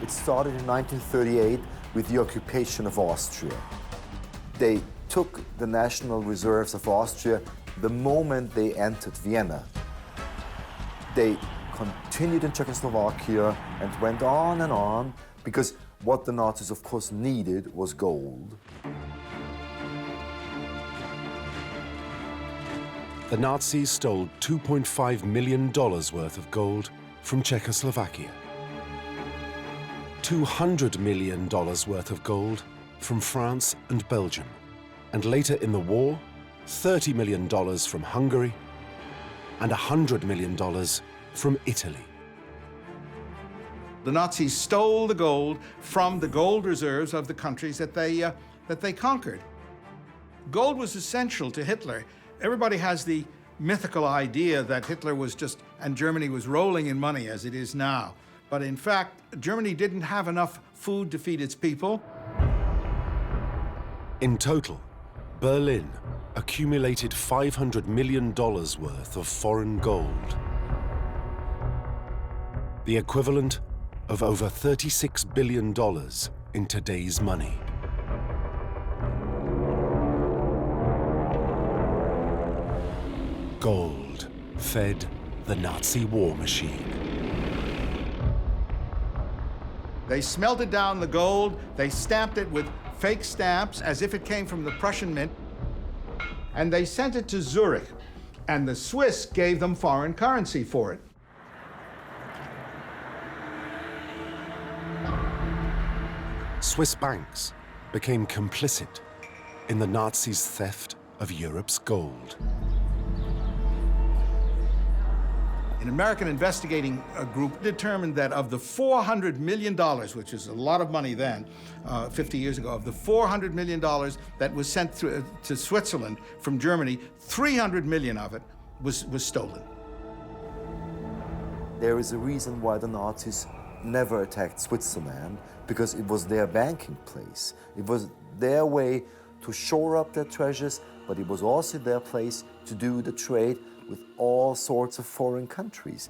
It started in 1938 with the occupation of Austria. They took the national reserves of Austria the moment they entered Vienna. They continued in Czechoslovakia and went on, because what the Nazis, of course, needed was gold. The Nazis stole $2.5 million worth of gold from Czechoslovakia, $200 million worth of gold from France and Belgium, and later in the war, $30 million from Hungary and $100 million from Italy. The Nazis stole the gold from the gold reserves of the countries that they conquered. Gold was essential to Hitler. Everybody has the mythical idea that Hitler was just, and Germany was rolling in money as it is now. But in fact, Germany didn't have enough food to feed its people. In total, Berlin accumulated $500 million worth of foreign gold, the equivalent of over $36 billion in today's money. Gold fed the Nazi war machine. They smelted down the gold, they stamped it with fake stamps as if it came from the Prussian mint, and they sent it to Zurich, and the Swiss gave them foreign currency for it. Swiss banks became complicit in the Nazis' theft of Europe's gold. An American investigating group determined that of the $400 million, which is a lot of money then, 50 years ago, of the $400 million that was sent to Switzerland from Germany, 300 million of it was stolen. There is a reason why the Nazis never attacked Switzerland, because it was their banking place. It was their way to shore up their treasures, but it was also their place to do the trade with all sorts of foreign countries.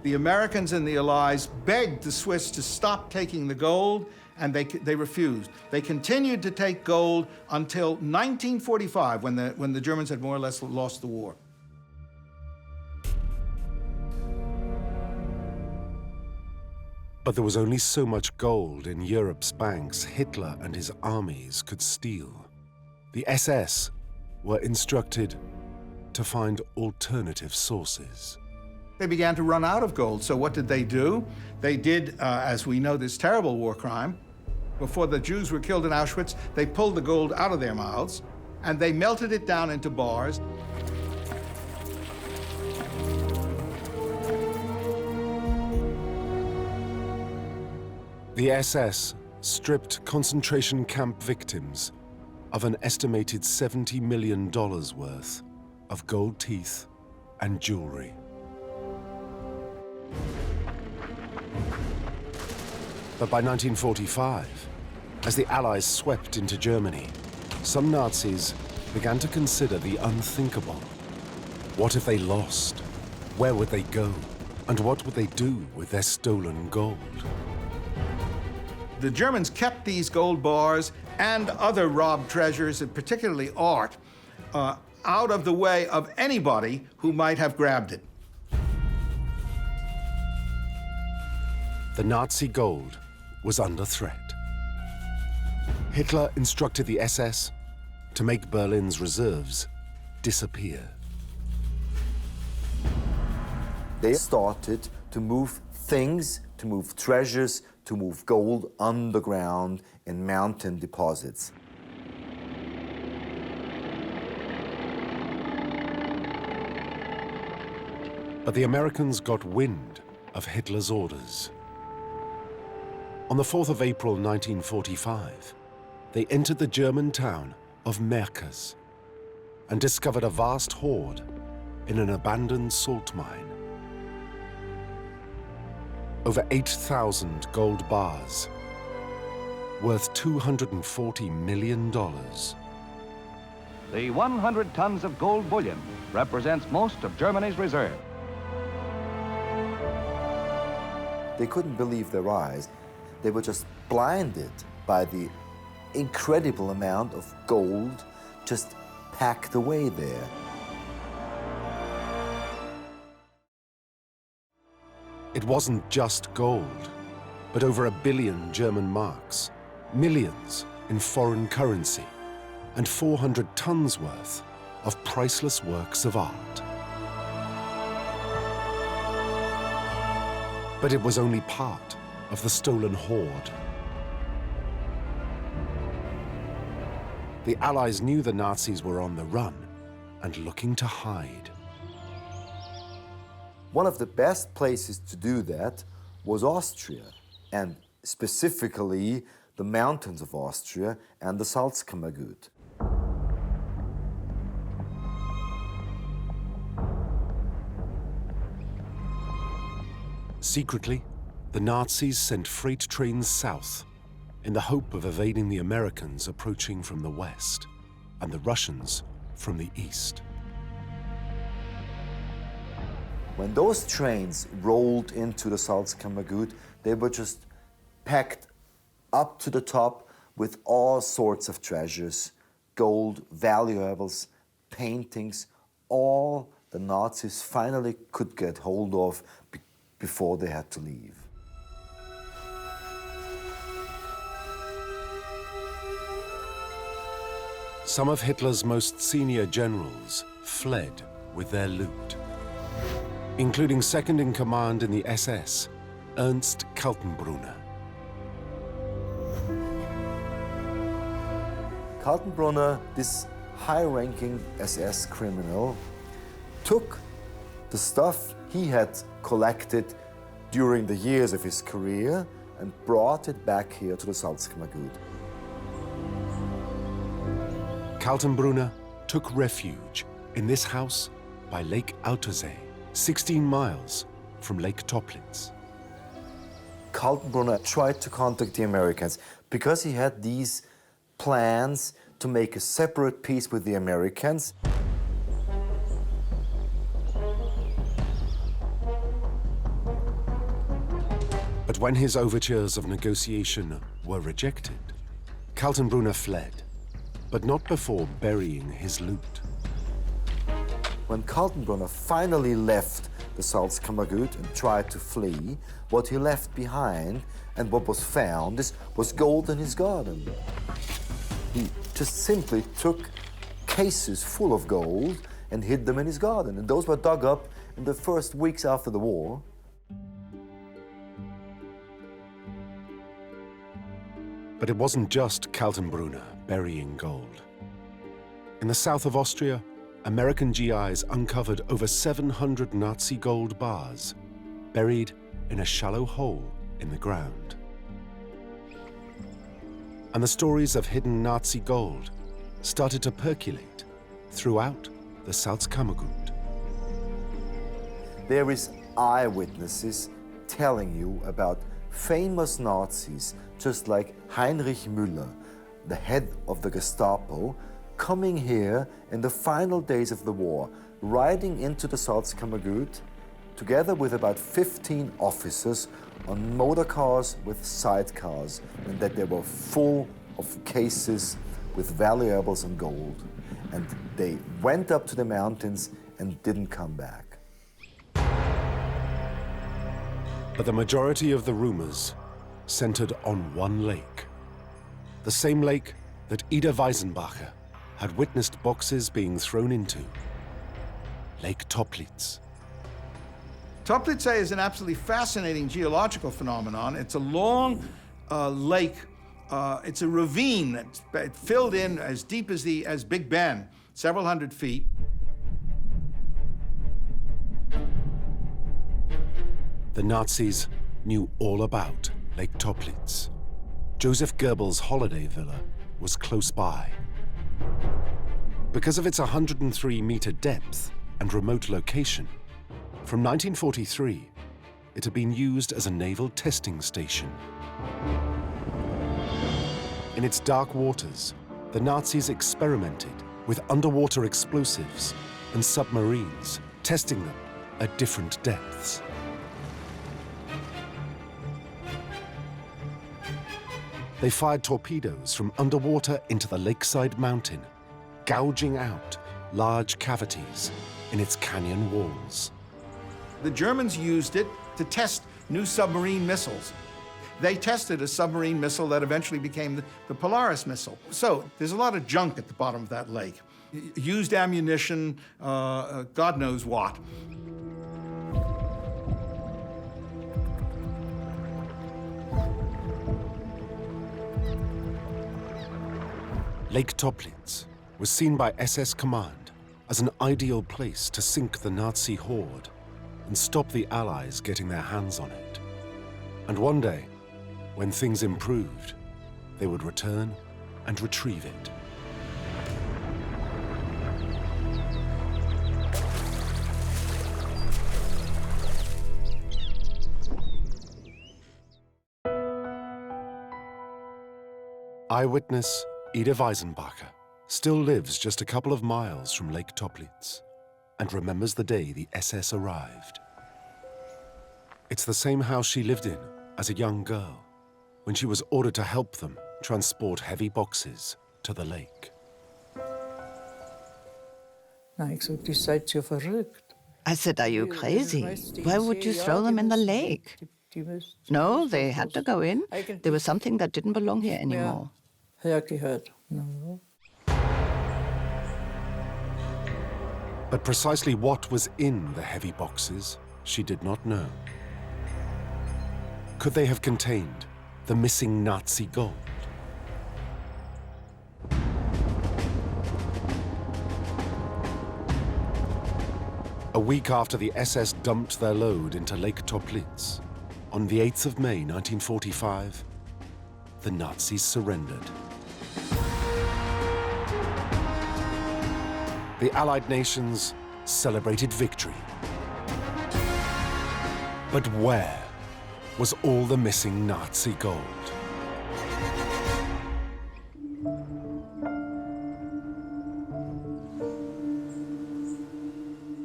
The Americans and the Allies begged the Swiss to stop taking the gold, and they refused. They continued to take gold until 1945, when the Germans had more or less lost the war. But there was only so much gold in Europe's banks Hitler and his armies could steal. The SS were instructed to find alternative sources. They began to run out of gold, so what did? They did, as we know, this terrible war crime. Before the Jews were killed in Auschwitz, they pulled the gold out of their mouths, and they melted it down into bars. The SS stripped concentration camp victims of an estimated $70 million worth of gold teeth and jewelry. But by 1945, as the Allies swept into Germany, some Nazis began to consider the unthinkable. What if they lost? Where would they go? And what would they do with their stolen gold? The Germans kept these gold bars and other robbed treasures, and particularly art, out of the way of anybody who might have grabbed it. The Nazi gold was under threat. Hitler instructed the SS to make Berlin's reserves disappear. They started to move things, to move treasures, to move gold underground in mountain deposits. But the Americans got wind of Hitler's orders. On the 4th of April 1945, they entered the German town of Merkers and discovered a vast hoard in an abandoned salt mine. Over 8,000 gold bars, worth $240 million. The 100 tons of gold bullion represents most of Germany's reserve. They couldn't believe their eyes. They were just blinded by the incredible amount of gold just packed away there. It wasn't just gold, but over 1 billion German marks, millions in foreign currency, and 400 tons worth of priceless works of art. But it was only part of the stolen hoard. The Allies knew the Nazis were on the run and looking to hide. One of the best places to do that was Austria, and specifically the mountains of Austria and the Salzkammergut. Secretly, the Nazis sent freight trains south in the hope of evading the Americans approaching from the west and the Russians from the east. When those trains rolled into the Salzkammergut, they were just packed up to the top with all sorts of treasures, gold, valuables, paintings, all the Nazis finally could get hold of before they had to leave. Some of Hitler's most senior generals fled with their loot, including second in command in the SS, Ernst Kaltenbrunner. Kaltenbrunner, this high-ranking SS criminal, took the stuff he had collected during the years of his career and brought it back here to the Salzkammergut. Kaltenbrunner took refuge in this house by Lake Autosee, 16 miles from Lake Toplitz. Kaltenbrunner tried to contact the Americans because he had these plans to make a separate peace with the Americans. But when his overtures of negotiation were rejected, Kaltenbrunner fled, but not before burying his loot. When Kaltenbrunner finally left the Salzkammergut and tried to flee, what he left behind and what was found was gold in his garden. He just simply took cases full of gold and hid them in his garden, and those were dug up in the first weeks after the war. But it wasn't just Kaltenbrunner burying gold. In the south of Austria, American GIs uncovered over 700 Nazi gold bars buried in a shallow hole in the ground. And the stories of hidden Nazi gold started to percolate throughout the Salzkammergut. There is eyewitnesses telling you about famous Nazis, just like Heinrich Müller, the head of the Gestapo, coming here in the final days of the war, riding into the Salzkammergut, together with about 15 officers on motor cars with sidecars, and that they were full of cases with valuables and gold. And they went up to the mountains and didn't come back. But the majority of the rumors centered on one lake. The same lake that Ida Weisenbacher had witnessed boxes being thrown into. Lake Toplitz. Toplitz is an absolutely fascinating geological phenomenon. It's a long lake. It's a ravine that's filled in as deep as Big Ben, several hundred feet. The Nazis knew all about Lake Toplitz. Joseph Goebbels' holiday villa was close by. Because of its 103-meter depth and remote location, from 1943, it had been used as a naval testing station. In its dark waters, the Nazis experimented with underwater explosives and submarines, testing them at different depths. They fired torpedoes from underwater into the lakeside mountain, gouging out large cavities in its canyon walls. The Germans used it to test new submarine missiles. They tested a submarine missile that eventually became the Polaris missile. So there's a lot of junk at the bottom of that lake. Used ammunition, God knows what. Lake Toplitz was seen by SS Command as an ideal place to sink the Nazi horde and stop the Allies getting their hands on it. And one day, when things improved, they would return and retrieve it. Eyewitness Ida Weisenbacher still lives just a couple of miles from Lake Toplitz and remembers the day the SS arrived. It's the same house she lived in as a young girl when she was ordered to help them transport heavy boxes to the lake. I said, are you crazy? Why would you throw them in the lake? No, they had to go in. There was something that didn't belong here anymore. But precisely what was in the heavy boxes, she did not know. Could they have contained the missing Nazi gold? A week after the SS dumped their load into Lake Toplitz, on the 8th of May 1945, the Nazis surrendered. The Allied nations celebrated victory. But where was all the missing Nazi gold?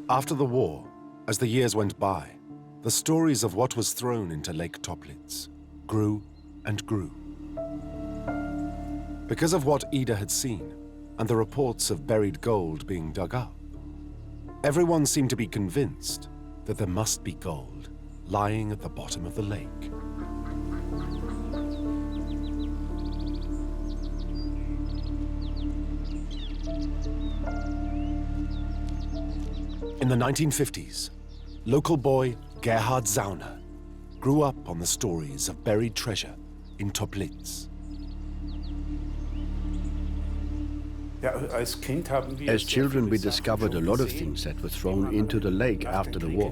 After the war, as the years went by, the stories of what was thrown into Lake Toplitz grew and grew. Because of what Ida had seen and the reports of buried gold being dug up, everyone seemed to be convinced that there must be gold lying at the bottom of the lake. In the 1950s, local boy Gerhard Zauner grew up on the stories of buried treasure in Toplitz. As children, we discovered a lot of things that were thrown into the lake after the war.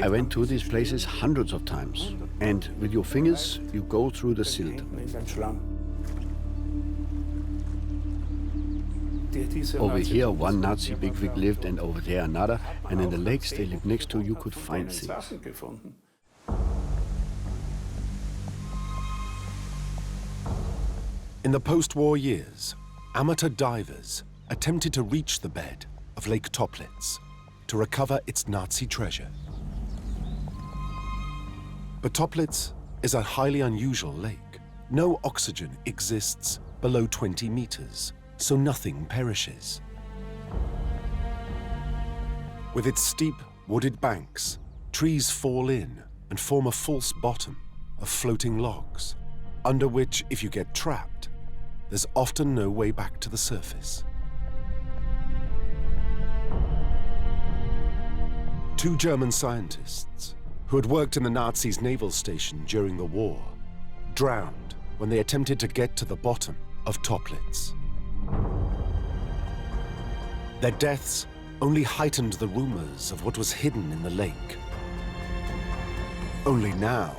I went to these places hundreds of times, and with your fingers, you go through the silt. Over here, one Nazi bigwig lived, and over there another, and in the lakes they lived next to, you could find things. In the post-war years, amateur divers attempted to reach the bed of Lake Toplitz to recover its Nazi treasure. But Toplitz is a highly unusual lake. No oxygen exists below 20 meters, so nothing perishes. With its steep, wooded banks, trees fall in and form a false bottom of floating logs, under which, if you get trapped, there's often no way back to the surface. Two German scientists who had worked in the Nazis' naval station during the war drowned when they attempted to get to the bottom of Toplitz. Their deaths only heightened the rumors of what was hidden in the lake. Only now,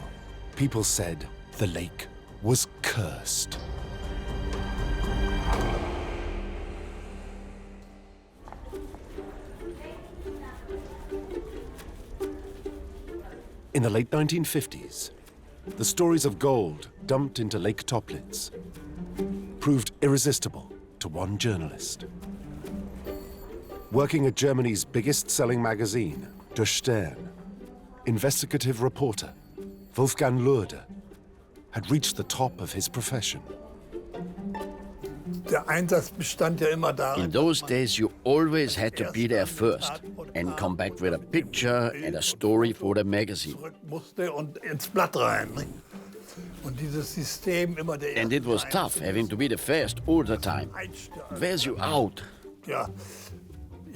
people said the lake was cursed. In the late 1950s, the stories of gold dumped into Lake Toplitz proved irresistible to one journalist. Working at Germany's biggest-selling magazine, Der Stern, investigative reporter Wolfgang Lederer had reached the top of his profession. In those days, you always had to be there first and come back with a picture and a story for the magazine. And it was tough having to be the first all the time. It wears you out.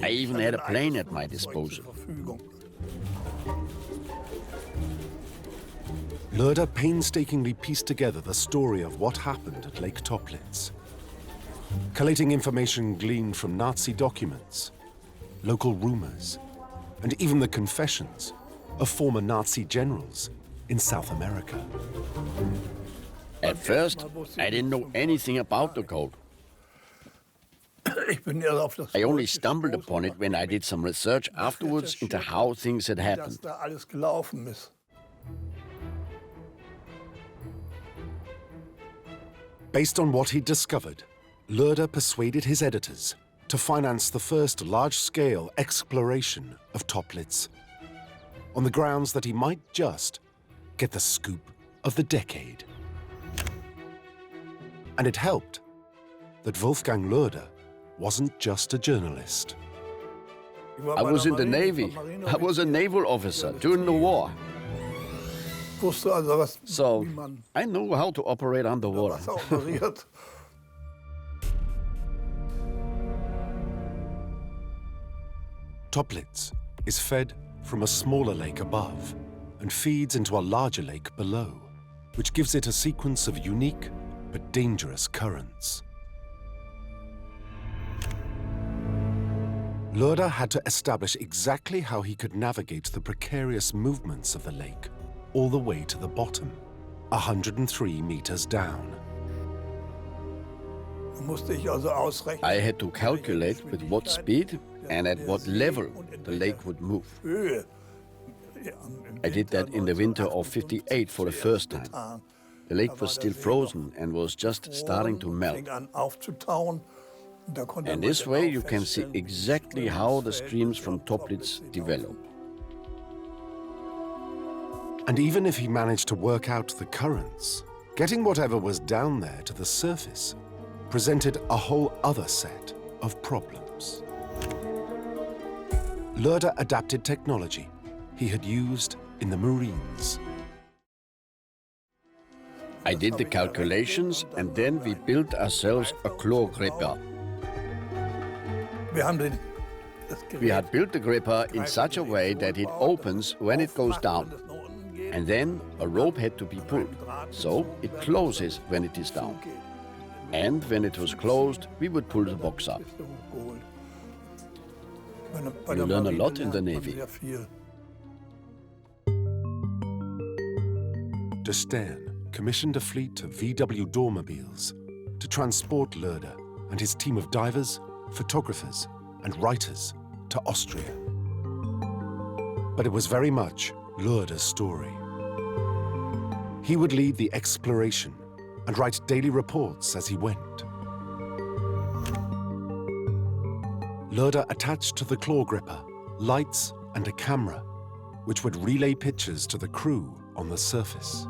I even had a plane at my disposal. Lederer painstakingly pieced together the story of what happened at Lake Toplitz, collating information gleaned from Nazi documents, local rumors, and even the confessions of former Nazi generals in South America. At first, I didn't know anything about the gold. I only stumbled upon it when I did some research afterwards into how things had happened. Based on what he'd discovered, Lederer persuaded his editors to finance the first large-scale exploration of Toplitz, on the grounds that he might just get the scoop of the decade. And it helped that Wolfgang Lederer wasn't just a journalist. I was in the Navy. I was a naval officer during the war. So I know how to operate underwater. Toplitz is fed from a smaller lake above and feeds into a larger lake below, which gives it a sequence of unique but dangerous currents. Lederer had to establish exactly how he could navigate the precarious movements of the lake all the way to the bottom, 103 meters down. I had to calculate with what speed and at what level the lake would move. I did that in the winter of '58 for the first time. The lake was still frozen and was just starting to melt. And this way you can see exactly how the streams from Toplitz develop. And even if he managed to work out the currents, getting whatever was down there to the surface presented a whole other set of problems. Lederer adapted technology he had used in the Marines. I did the calculations and then we built ourselves a claw gripper. We had built the gripper in such a way that it opens when it goes down. And then a rope had to be pulled, so it closes when it is down. And when it was closed, we would pull the box up. You learn a lot in the Navy. De Stern commissioned a fleet of VW Dormobiles to transport Lederer and his team of divers, photographers, and writers to Austria. But it was very much Lederer's story. He would lead the exploration and write daily reports as he went. Lederer attached to the claw gripper lights and a camera, which would relay pictures to the crew on the surface.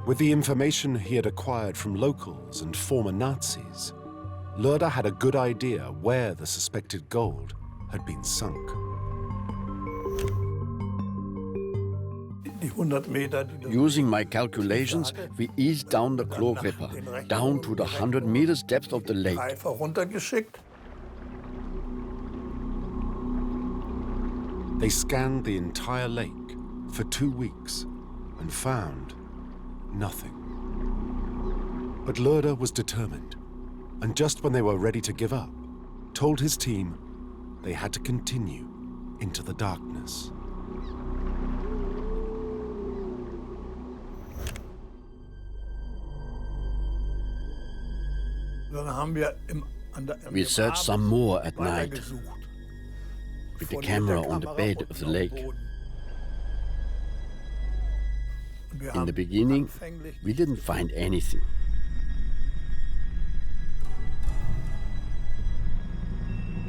With the information he had acquired from locals and former Nazis, Lederer had a good idea where the suspected gold had been sunk. Using my calculations, we eased down the claw gripper, down to the 100 meters depth of the lake. They scanned the entire lake for 2 weeks and found nothing. But Lederer was determined, and just when they were ready to give up, told his team they had to continue into the darkness. We searched some more at night, with the camera on the bed of the lake. In the beginning, we didn't find anything.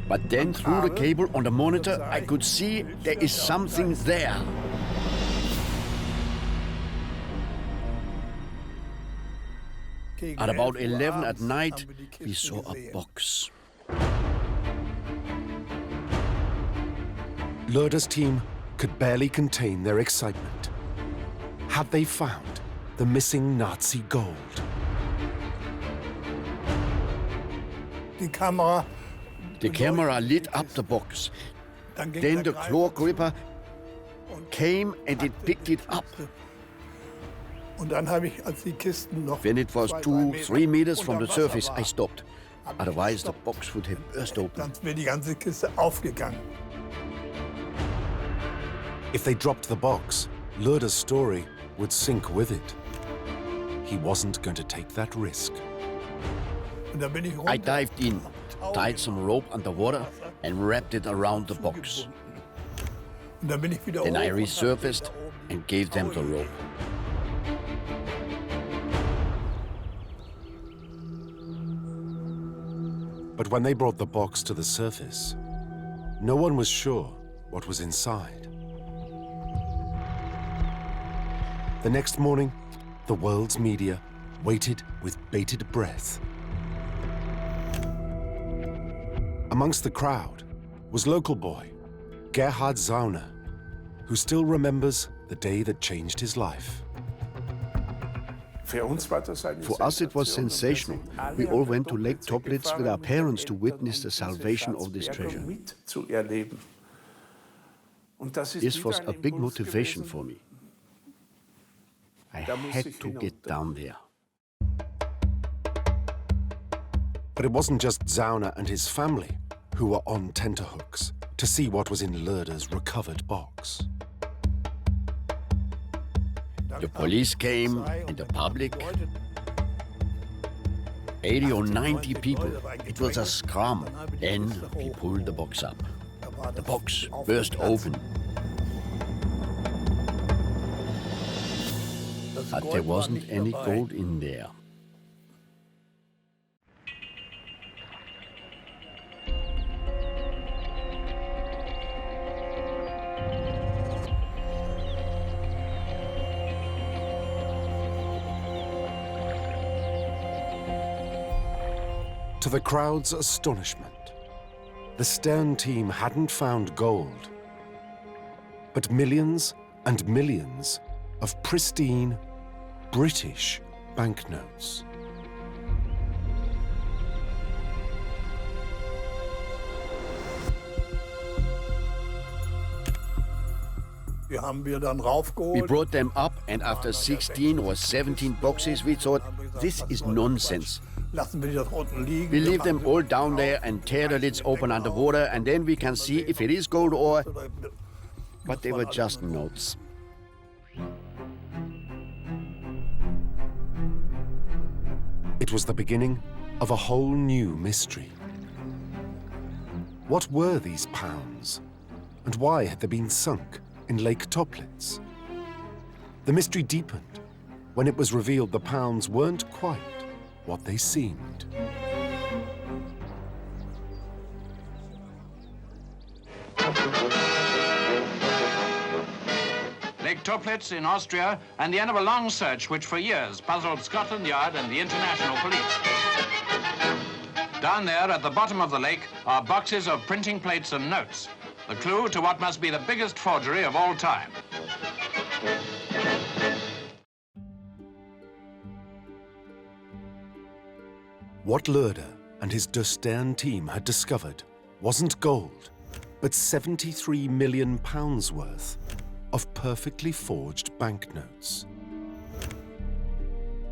But then through the cable on the monitor, I could see there is something there. At about 11 at night, we saw a box. Lederer's team could barely contain their excitement. Had they found the missing Nazi gold? The camera lit up the box. Then the claw gripper came and it picked it up. When it was 2-3 meters from the surface, I stopped. Otherwise, the box would have burst open. If they dropped the box, Lederer's story would sink with it. He wasn't going to take that risk. I dived in, tied some rope underwater, and wrapped it around the box. Then I resurfaced and gave them the rope. But when they brought the box to the surface, no one was sure what was inside. The next morning, the world's media waited with bated breath. Amongst the crowd was local boy Gerhard Zauner, who still remembers the day that changed his life. For us, it was sensational. We all went to Lake Toplitz with our parents to witness the salvation of this treasure. This was a big motivation for me. I had to get down there. But it wasn't just Zauner and his family who were on tenterhooks to see what was in Lederer's recovered box. The police came and the public. 80 or 90 people. It was a scrum. Then we pulled the box up. The box burst open. But there wasn't any gold in there. To the crowd's astonishment, the Stern team hadn't found gold, but millions and millions of pristine British banknotes. We brought them up, and after 16 or 17 boxes, we thought, this is nonsense. We leave them all down there and tear the lids open underwater, and then we can see if it is gold or... But they were just notes. It was the beginning of a whole new mystery. What were these pounds? And why had they been sunk in Lake Toplitz? The mystery deepened when it was revealed the pounds weren't quite what they seemed. Lake Toplitz in Austria, and the end of a long search which for years puzzled Scotland Yard and the international police. Down there at the bottom of the lake are boxes of printing plates and notes, the clue to what must be the biggest forgery of all time. What Lederer and his De Stern team had discovered wasn't gold, but 73 million pounds worth of perfectly forged banknotes.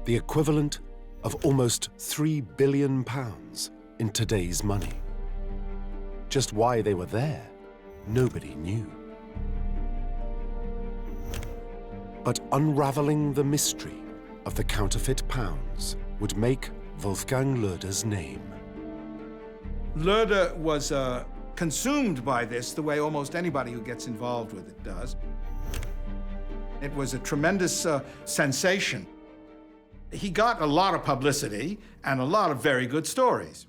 The equivalent of almost 3 billion pounds in today's money. Just why they were there, nobody knew. But unraveling the mystery of the counterfeit pounds would make Wolfgang Lederer's name. Lederer was consumed by this the way almost anybody who gets involved with it does. It was a tremendous sensation. He got a lot of publicity and a lot of very good stories.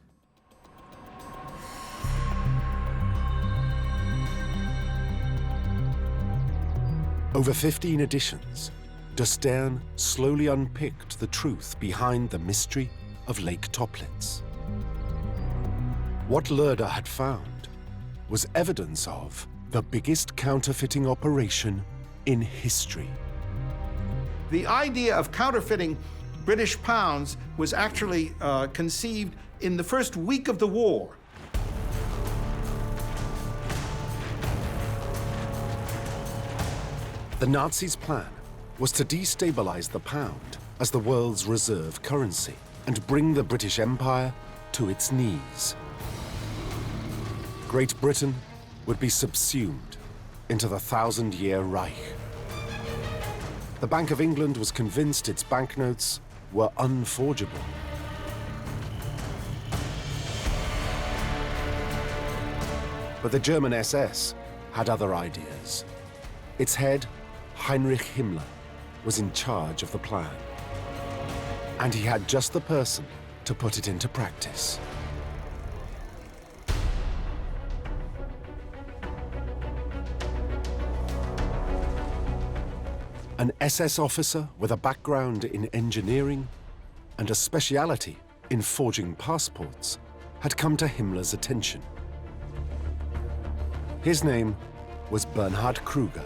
Over 15 editions, De Stern slowly unpicked the truth behind the mystery of Lake Toplitz. What Lederer had found was evidence of the biggest counterfeiting operation in history. The idea of counterfeiting British pounds was actually conceived in the first week of the war. The Nazis' plan was to destabilize the pound as the world's reserve currency and bring the British Empire to its knees. Great Britain would be subsumed into the 1,000-year Reich. The Bank of England was convinced its banknotes were unforgeable. But the German SS had other ideas. Its head, Heinrich Himmler, was in charge of the plan. And he had just the person to put it into practice. An SS officer with a background in engineering and a speciality in forging passports had come to Himmler's attention. His name was Bernhard Kruger.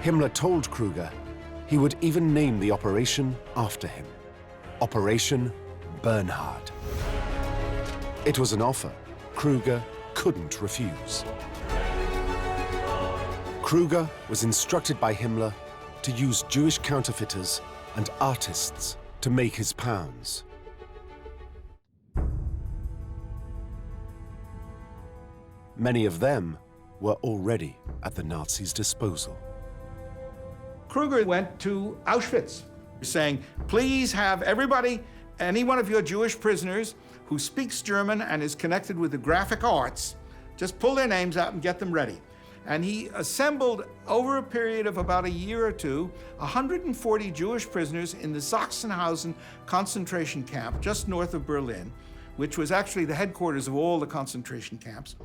Himmler told Kruger he would even name the operation after him, Operation Bernhard. It was an offer Kruger couldn't refuse. Kruger was instructed by Himmler to use Jewish counterfeiters and artists to make his pounds. Many of them were already at the Nazis' disposal. Kruger went to Auschwitz, saying, please have everybody, any one of your Jewish prisoners who speaks German and is connected with the graphic arts, just pull their names out and get them ready. And he assembled, over a period of about a year or two, 140 Jewish prisoners in the Sachsenhausen concentration camp just north of Berlin, which was actually the headquarters of all the concentration camps.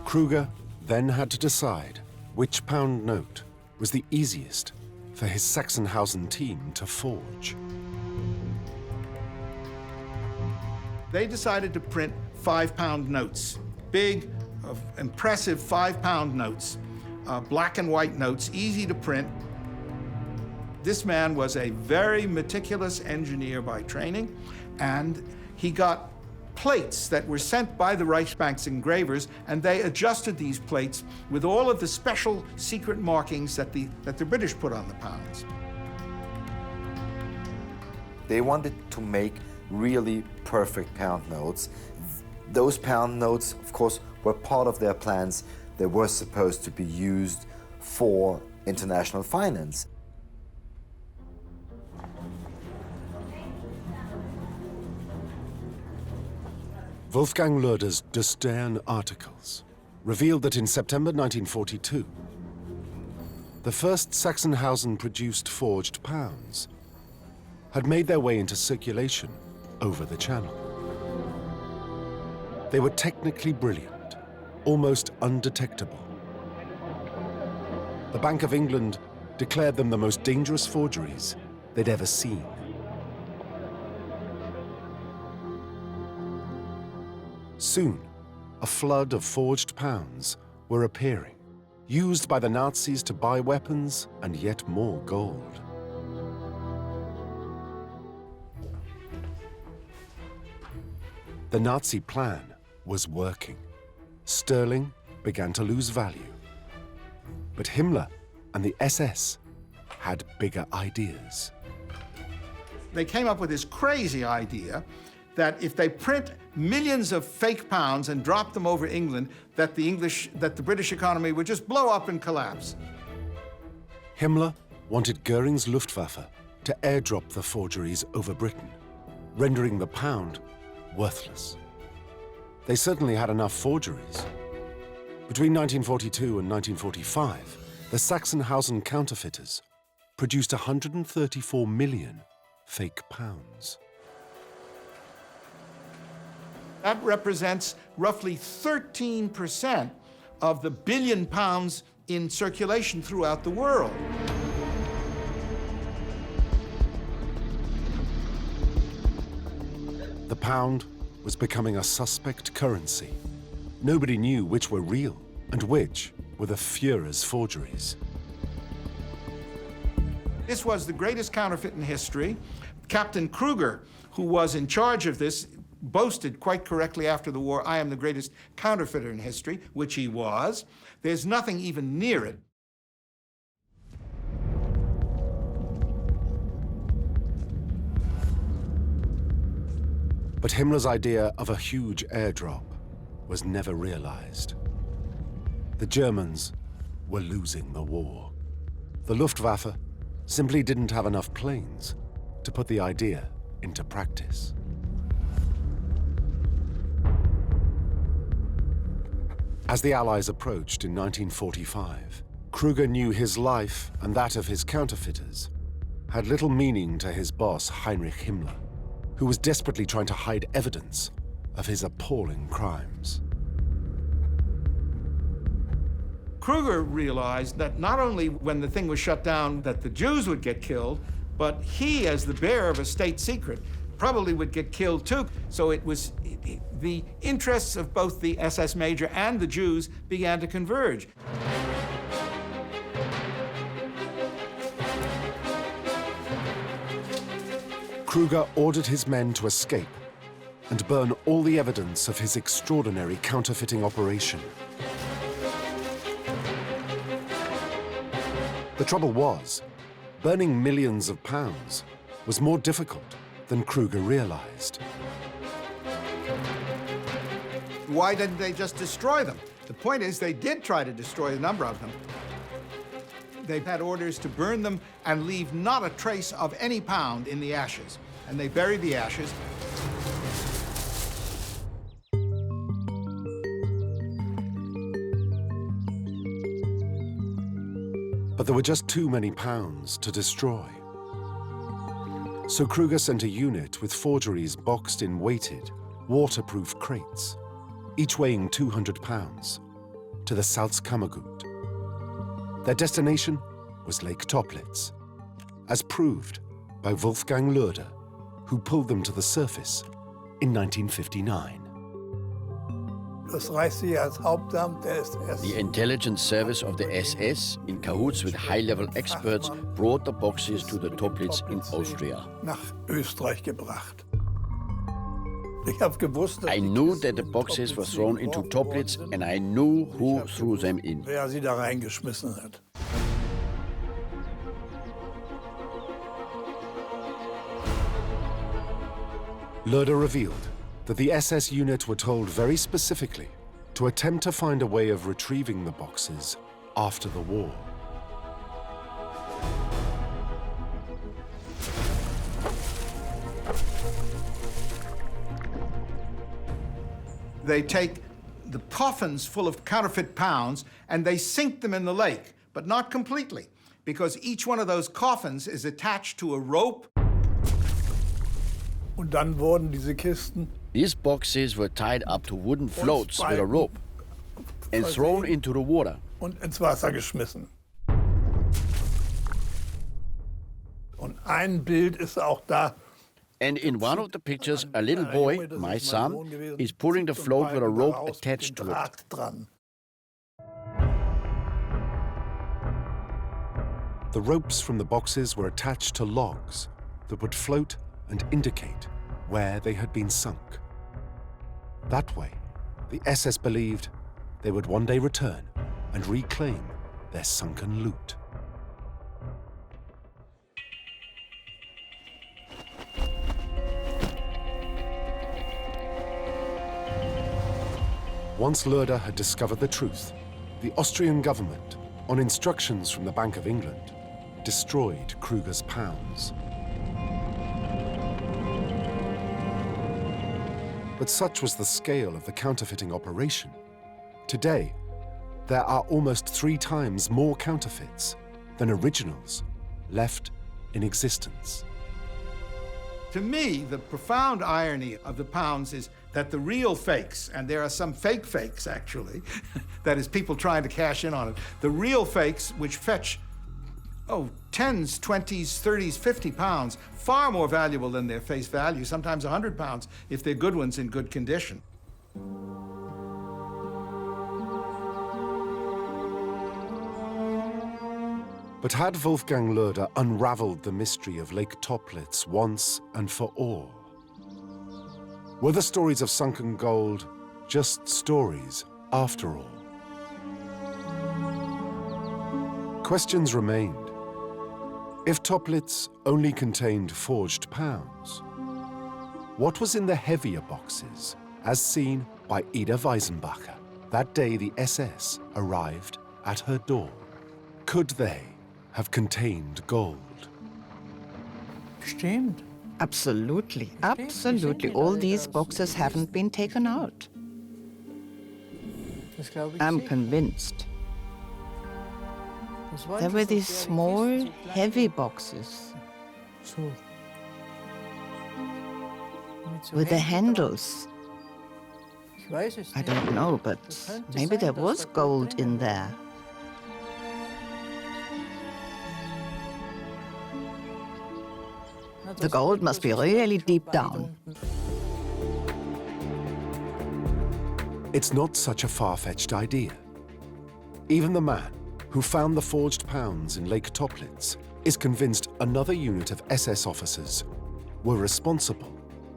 Kruger then had to decide which pound note was the easiest for his Sachsenhausen team to forge. They decided to print 5-pound notes, big, impressive 5-pound notes, black and white notes, easy to print. This man was a very meticulous engineer by training, and he got plates that were sent by the Reichsbank's engravers, and they adjusted these plates with all of the special secret markings that the British put on the pounds. They wanted to make really perfect pound notes. Those pound notes, of course, were part of their plans. They were supposed to be used for international finance. Wolfgang Lederer's De Stern articles revealed that in September 1942, the first Sachsenhausen-produced forged pounds had made their way into circulation over the Channel. They were technically brilliant, almost undetectable. The Bank of England declared them the most dangerous forgeries they'd ever seen. Soon, a flood of forged pounds were appearing, used by the Nazis to buy weapons and yet more gold. The Nazi plan was working. Sterling began to lose value. But Himmler and the SS had bigger ideas. They came up with this crazy idea that if they print millions of fake pounds and drop them over England, that the British economy would just blow up and collapse. Himmler wanted Goering's Luftwaffe to airdrop the forgeries over Britain, rendering the pound worthless. They certainly had enough forgeries. Between 1942 and 1945, the Sachsenhausen counterfeiters produced 134 million fake pounds. That represents roughly 13% of the billion pounds in circulation throughout the world. The pound was becoming a suspect currency. Nobody knew which were real and which were the Führer's forgeries. This was the greatest counterfeit in history. Captain Kruger, who was in charge of this, boasted quite correctly after the war, I am the greatest counterfeiter in history, which he was. There's nothing even near it. But Himmler's idea of a huge airdrop was never realized. The Germans were losing the war. The Luftwaffe simply didn't have enough planes to put the idea into practice. As the Allies approached in 1945, Krüger knew his life and that of his counterfeiters had little meaning to his boss, Heinrich Himmler, who was desperately trying to hide evidence of his appalling crimes. Krüger realized that not only when the thing was shut down that the Jews would get killed, but he, as the bearer of a state secret, probably would get killed too. So it was the interests of both the SS major and the Jews began to converge. Krüger ordered his men to escape and burn all the evidence of his extraordinary counterfeiting operation. The trouble was, burning millions of pounds was more difficult than Krüger realized. Why didn't they just destroy them? The point is, they did try to destroy a number of them. They had orders to burn them and leave not a trace of any pound in the ashes. And they buried the ashes. But there were just too many pounds to destroy. So Krüger sent a unit with forgeries boxed in weighted, waterproof crates, each weighing 200 pounds, to the Salzkammergut. Their destination was Lake Toplitz, as proved by Wolfgang Lederer, who pulled them to the surface in 1959. The intelligence service of the SS, in cahoots with high-level experts, brought the boxes to the Toplitz in Austria. I knew that the boxes were thrown into Toplitz, and I knew who threw them in. Lederer revealed that the SS unit were told very specifically to attempt to find a way of retrieving the boxes after the war. They take the coffins full of counterfeit pounds and they sink them in the lake, but not completely, because each one of those coffins is attached to a rope. Und dann wurden diese Kisten. These boxes were tied up to wooden floats with a rope and thrown into the water. Und ins Wasser geschmissen. Und ein Bild ist auch da. And in one of the pictures, a little boy, my son, is pulling the float with a rope attached to it. The ropes from the boxes were attached to logs that would float and indicate where they had been sunk. That way, the SS believed they would one day return and reclaim their sunken loot. Once Lederer had discovered the truth, the Austrian government, on instructions from the Bank of England, destroyed Krüger's pounds. But such was the scale of the counterfeiting operation. Today, there are almost 3 times more counterfeits than originals left in existence. To me, the profound irony of the pounds is that the real fakes, and there are some fake fakes actually, that is people trying to cash in on it, the real fakes which fetch 10s, 20s, 30s, 50 pounds, far more valuable than their face value, sometimes 100 pounds if they're good ones in good condition. But had Wolfgang Lederer unraveled the mystery of Lake Toplitz once and for all? Were the stories of sunken gold just stories after all? Questions remained. If Toplitz only contained forged pounds, what was in the heavier boxes as seen by Ida Weisenbacher. That day the SS arrived at her door. Could they have contained gold? Bestimmt. Absolutely, absolutely. All these boxes haven't been taken out. I'm convinced. There were these small, heavy boxes with the handles. I don't know, but maybe there was gold in there. The gold must be really deep down. It's not such a far-fetched idea. Even the man who found the forged pounds in Lake Toplitz is convinced another unit of SS officers were responsible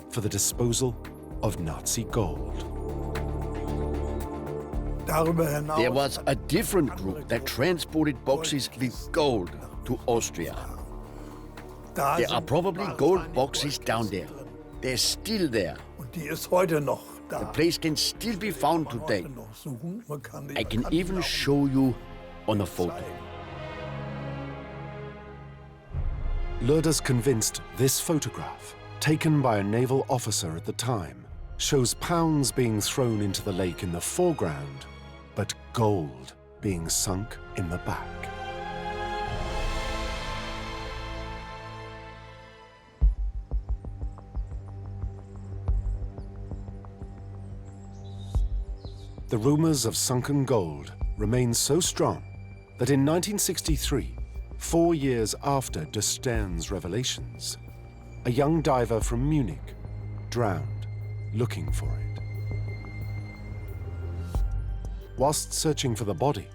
for the disposal of Nazi gold. There was a different group that transported boxes with gold to Austria. There are probably gold boxes down there. They're still there. The place can still be found today. I can even show you on a photo. Lederer's convinced this photograph, taken by a naval officer at the time, shows pounds being thrown into the lake in the foreground, but gold being sunk in the back. The rumors of sunken gold remain so strong that in 1963, 4 years after de Stern's revelations, a young diver from Munich drowned looking for it. Whilst searching for the body,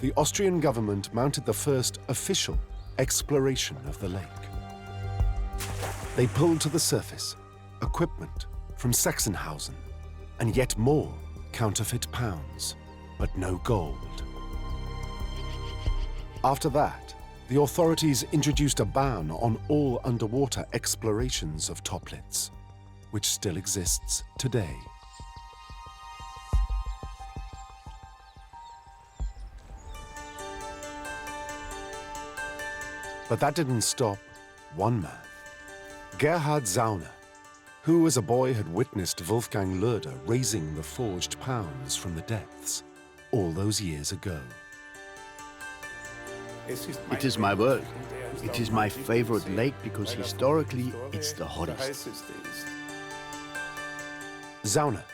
the Austrian government mounted the first official exploration of the lake. They pulled to the surface equipment from Sachsenhausen and yet more counterfeit pounds, but no gold. After that, the authorities introduced a ban on all underwater explorations of Toplitz, which still exists today. But that didn't stop one man, Gerhard Zauner, who as a boy had witnessed Wolfgang Lederer raising the forged pounds from the depths all those years ago. It is my world. It is my favorite lake because historically it's the hottest. Zauner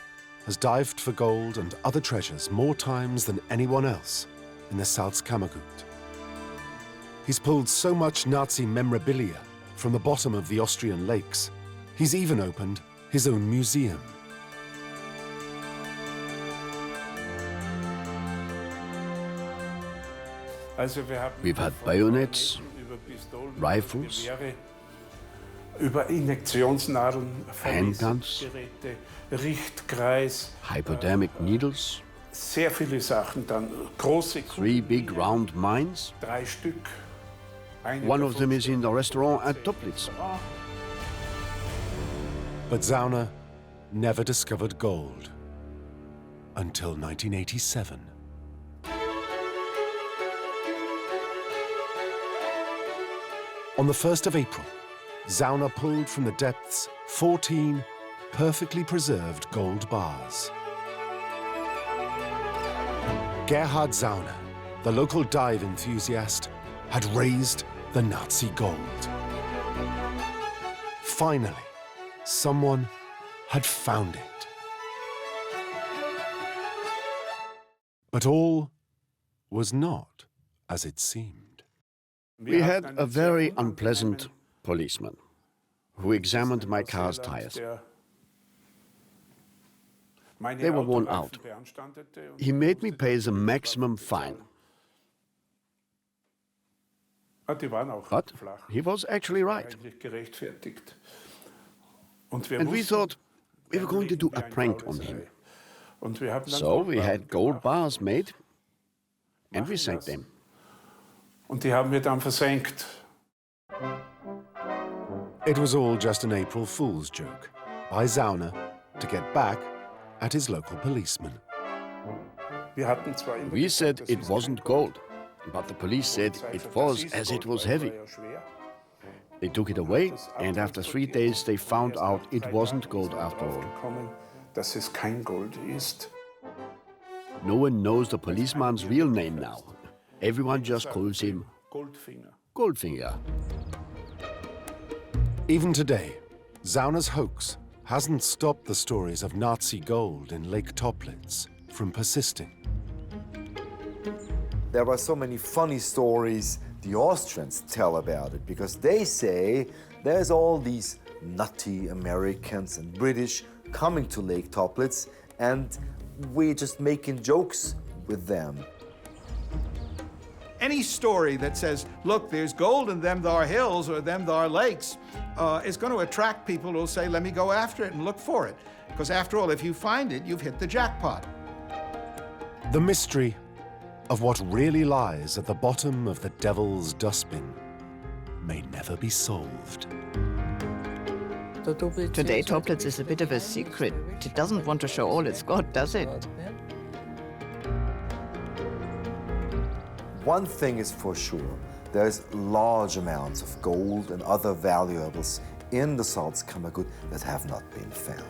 has dived for gold and other treasures more times than anyone else in the Salzkammergut. He's pulled so much Nazi memorabilia from the bottom of the Austrian lakes, he's even opened his own museum. We've had bayonets, rifles, handguns, hypodermic needles, 3 big round mines. One of them is in the restaurant at Toplitz. But Zauner never discovered gold until 1987. On the 1st of April, Zauner pulled from the depths 14 perfectly preserved gold bars. Gerhard Zauner, the local dive enthusiast, had raised the Nazi gold. Finally, someone had found it. But all was not as it seemed. We had a very unpleasant policeman who examined my car's tires. They were worn out. He made me pay the maximum fine. But he was actually right. And we thought we were going to do a prank on him. So we had gold bars made and we sank them. It was all just an April Fool's joke by Zauner to get back at his local policeman. We said it wasn't gold, but the police said it was, as it was heavy. They took it away, and after 3 days they found out it wasn't gold after all. No one knows the policeman's real name now. Everyone just calls him Goldfinger. Even today, Zauner's hoax hasn't stopped the stories of Nazi gold in Lake Toplitz from persisting. There are so many funny stories the Austrians tell about it, because they say there's all these nutty Americans and British coming to Lake Toplitz, and we're just making jokes with them. Any story that says, look, there's gold in them thar hills or them thar lakes, is going to attract people who will say, let me go after it and look for it. Because after all, if you find it, you've hit the jackpot. The mystery of what really lies at the bottom of the devil's dustbin may never be solved. Today, Toplitz is a bit of a secret. It doesn't want to show all it's got, does it? One thing is for sure, there's large amounts of gold and other valuables in the Salzkammergut that have not been found.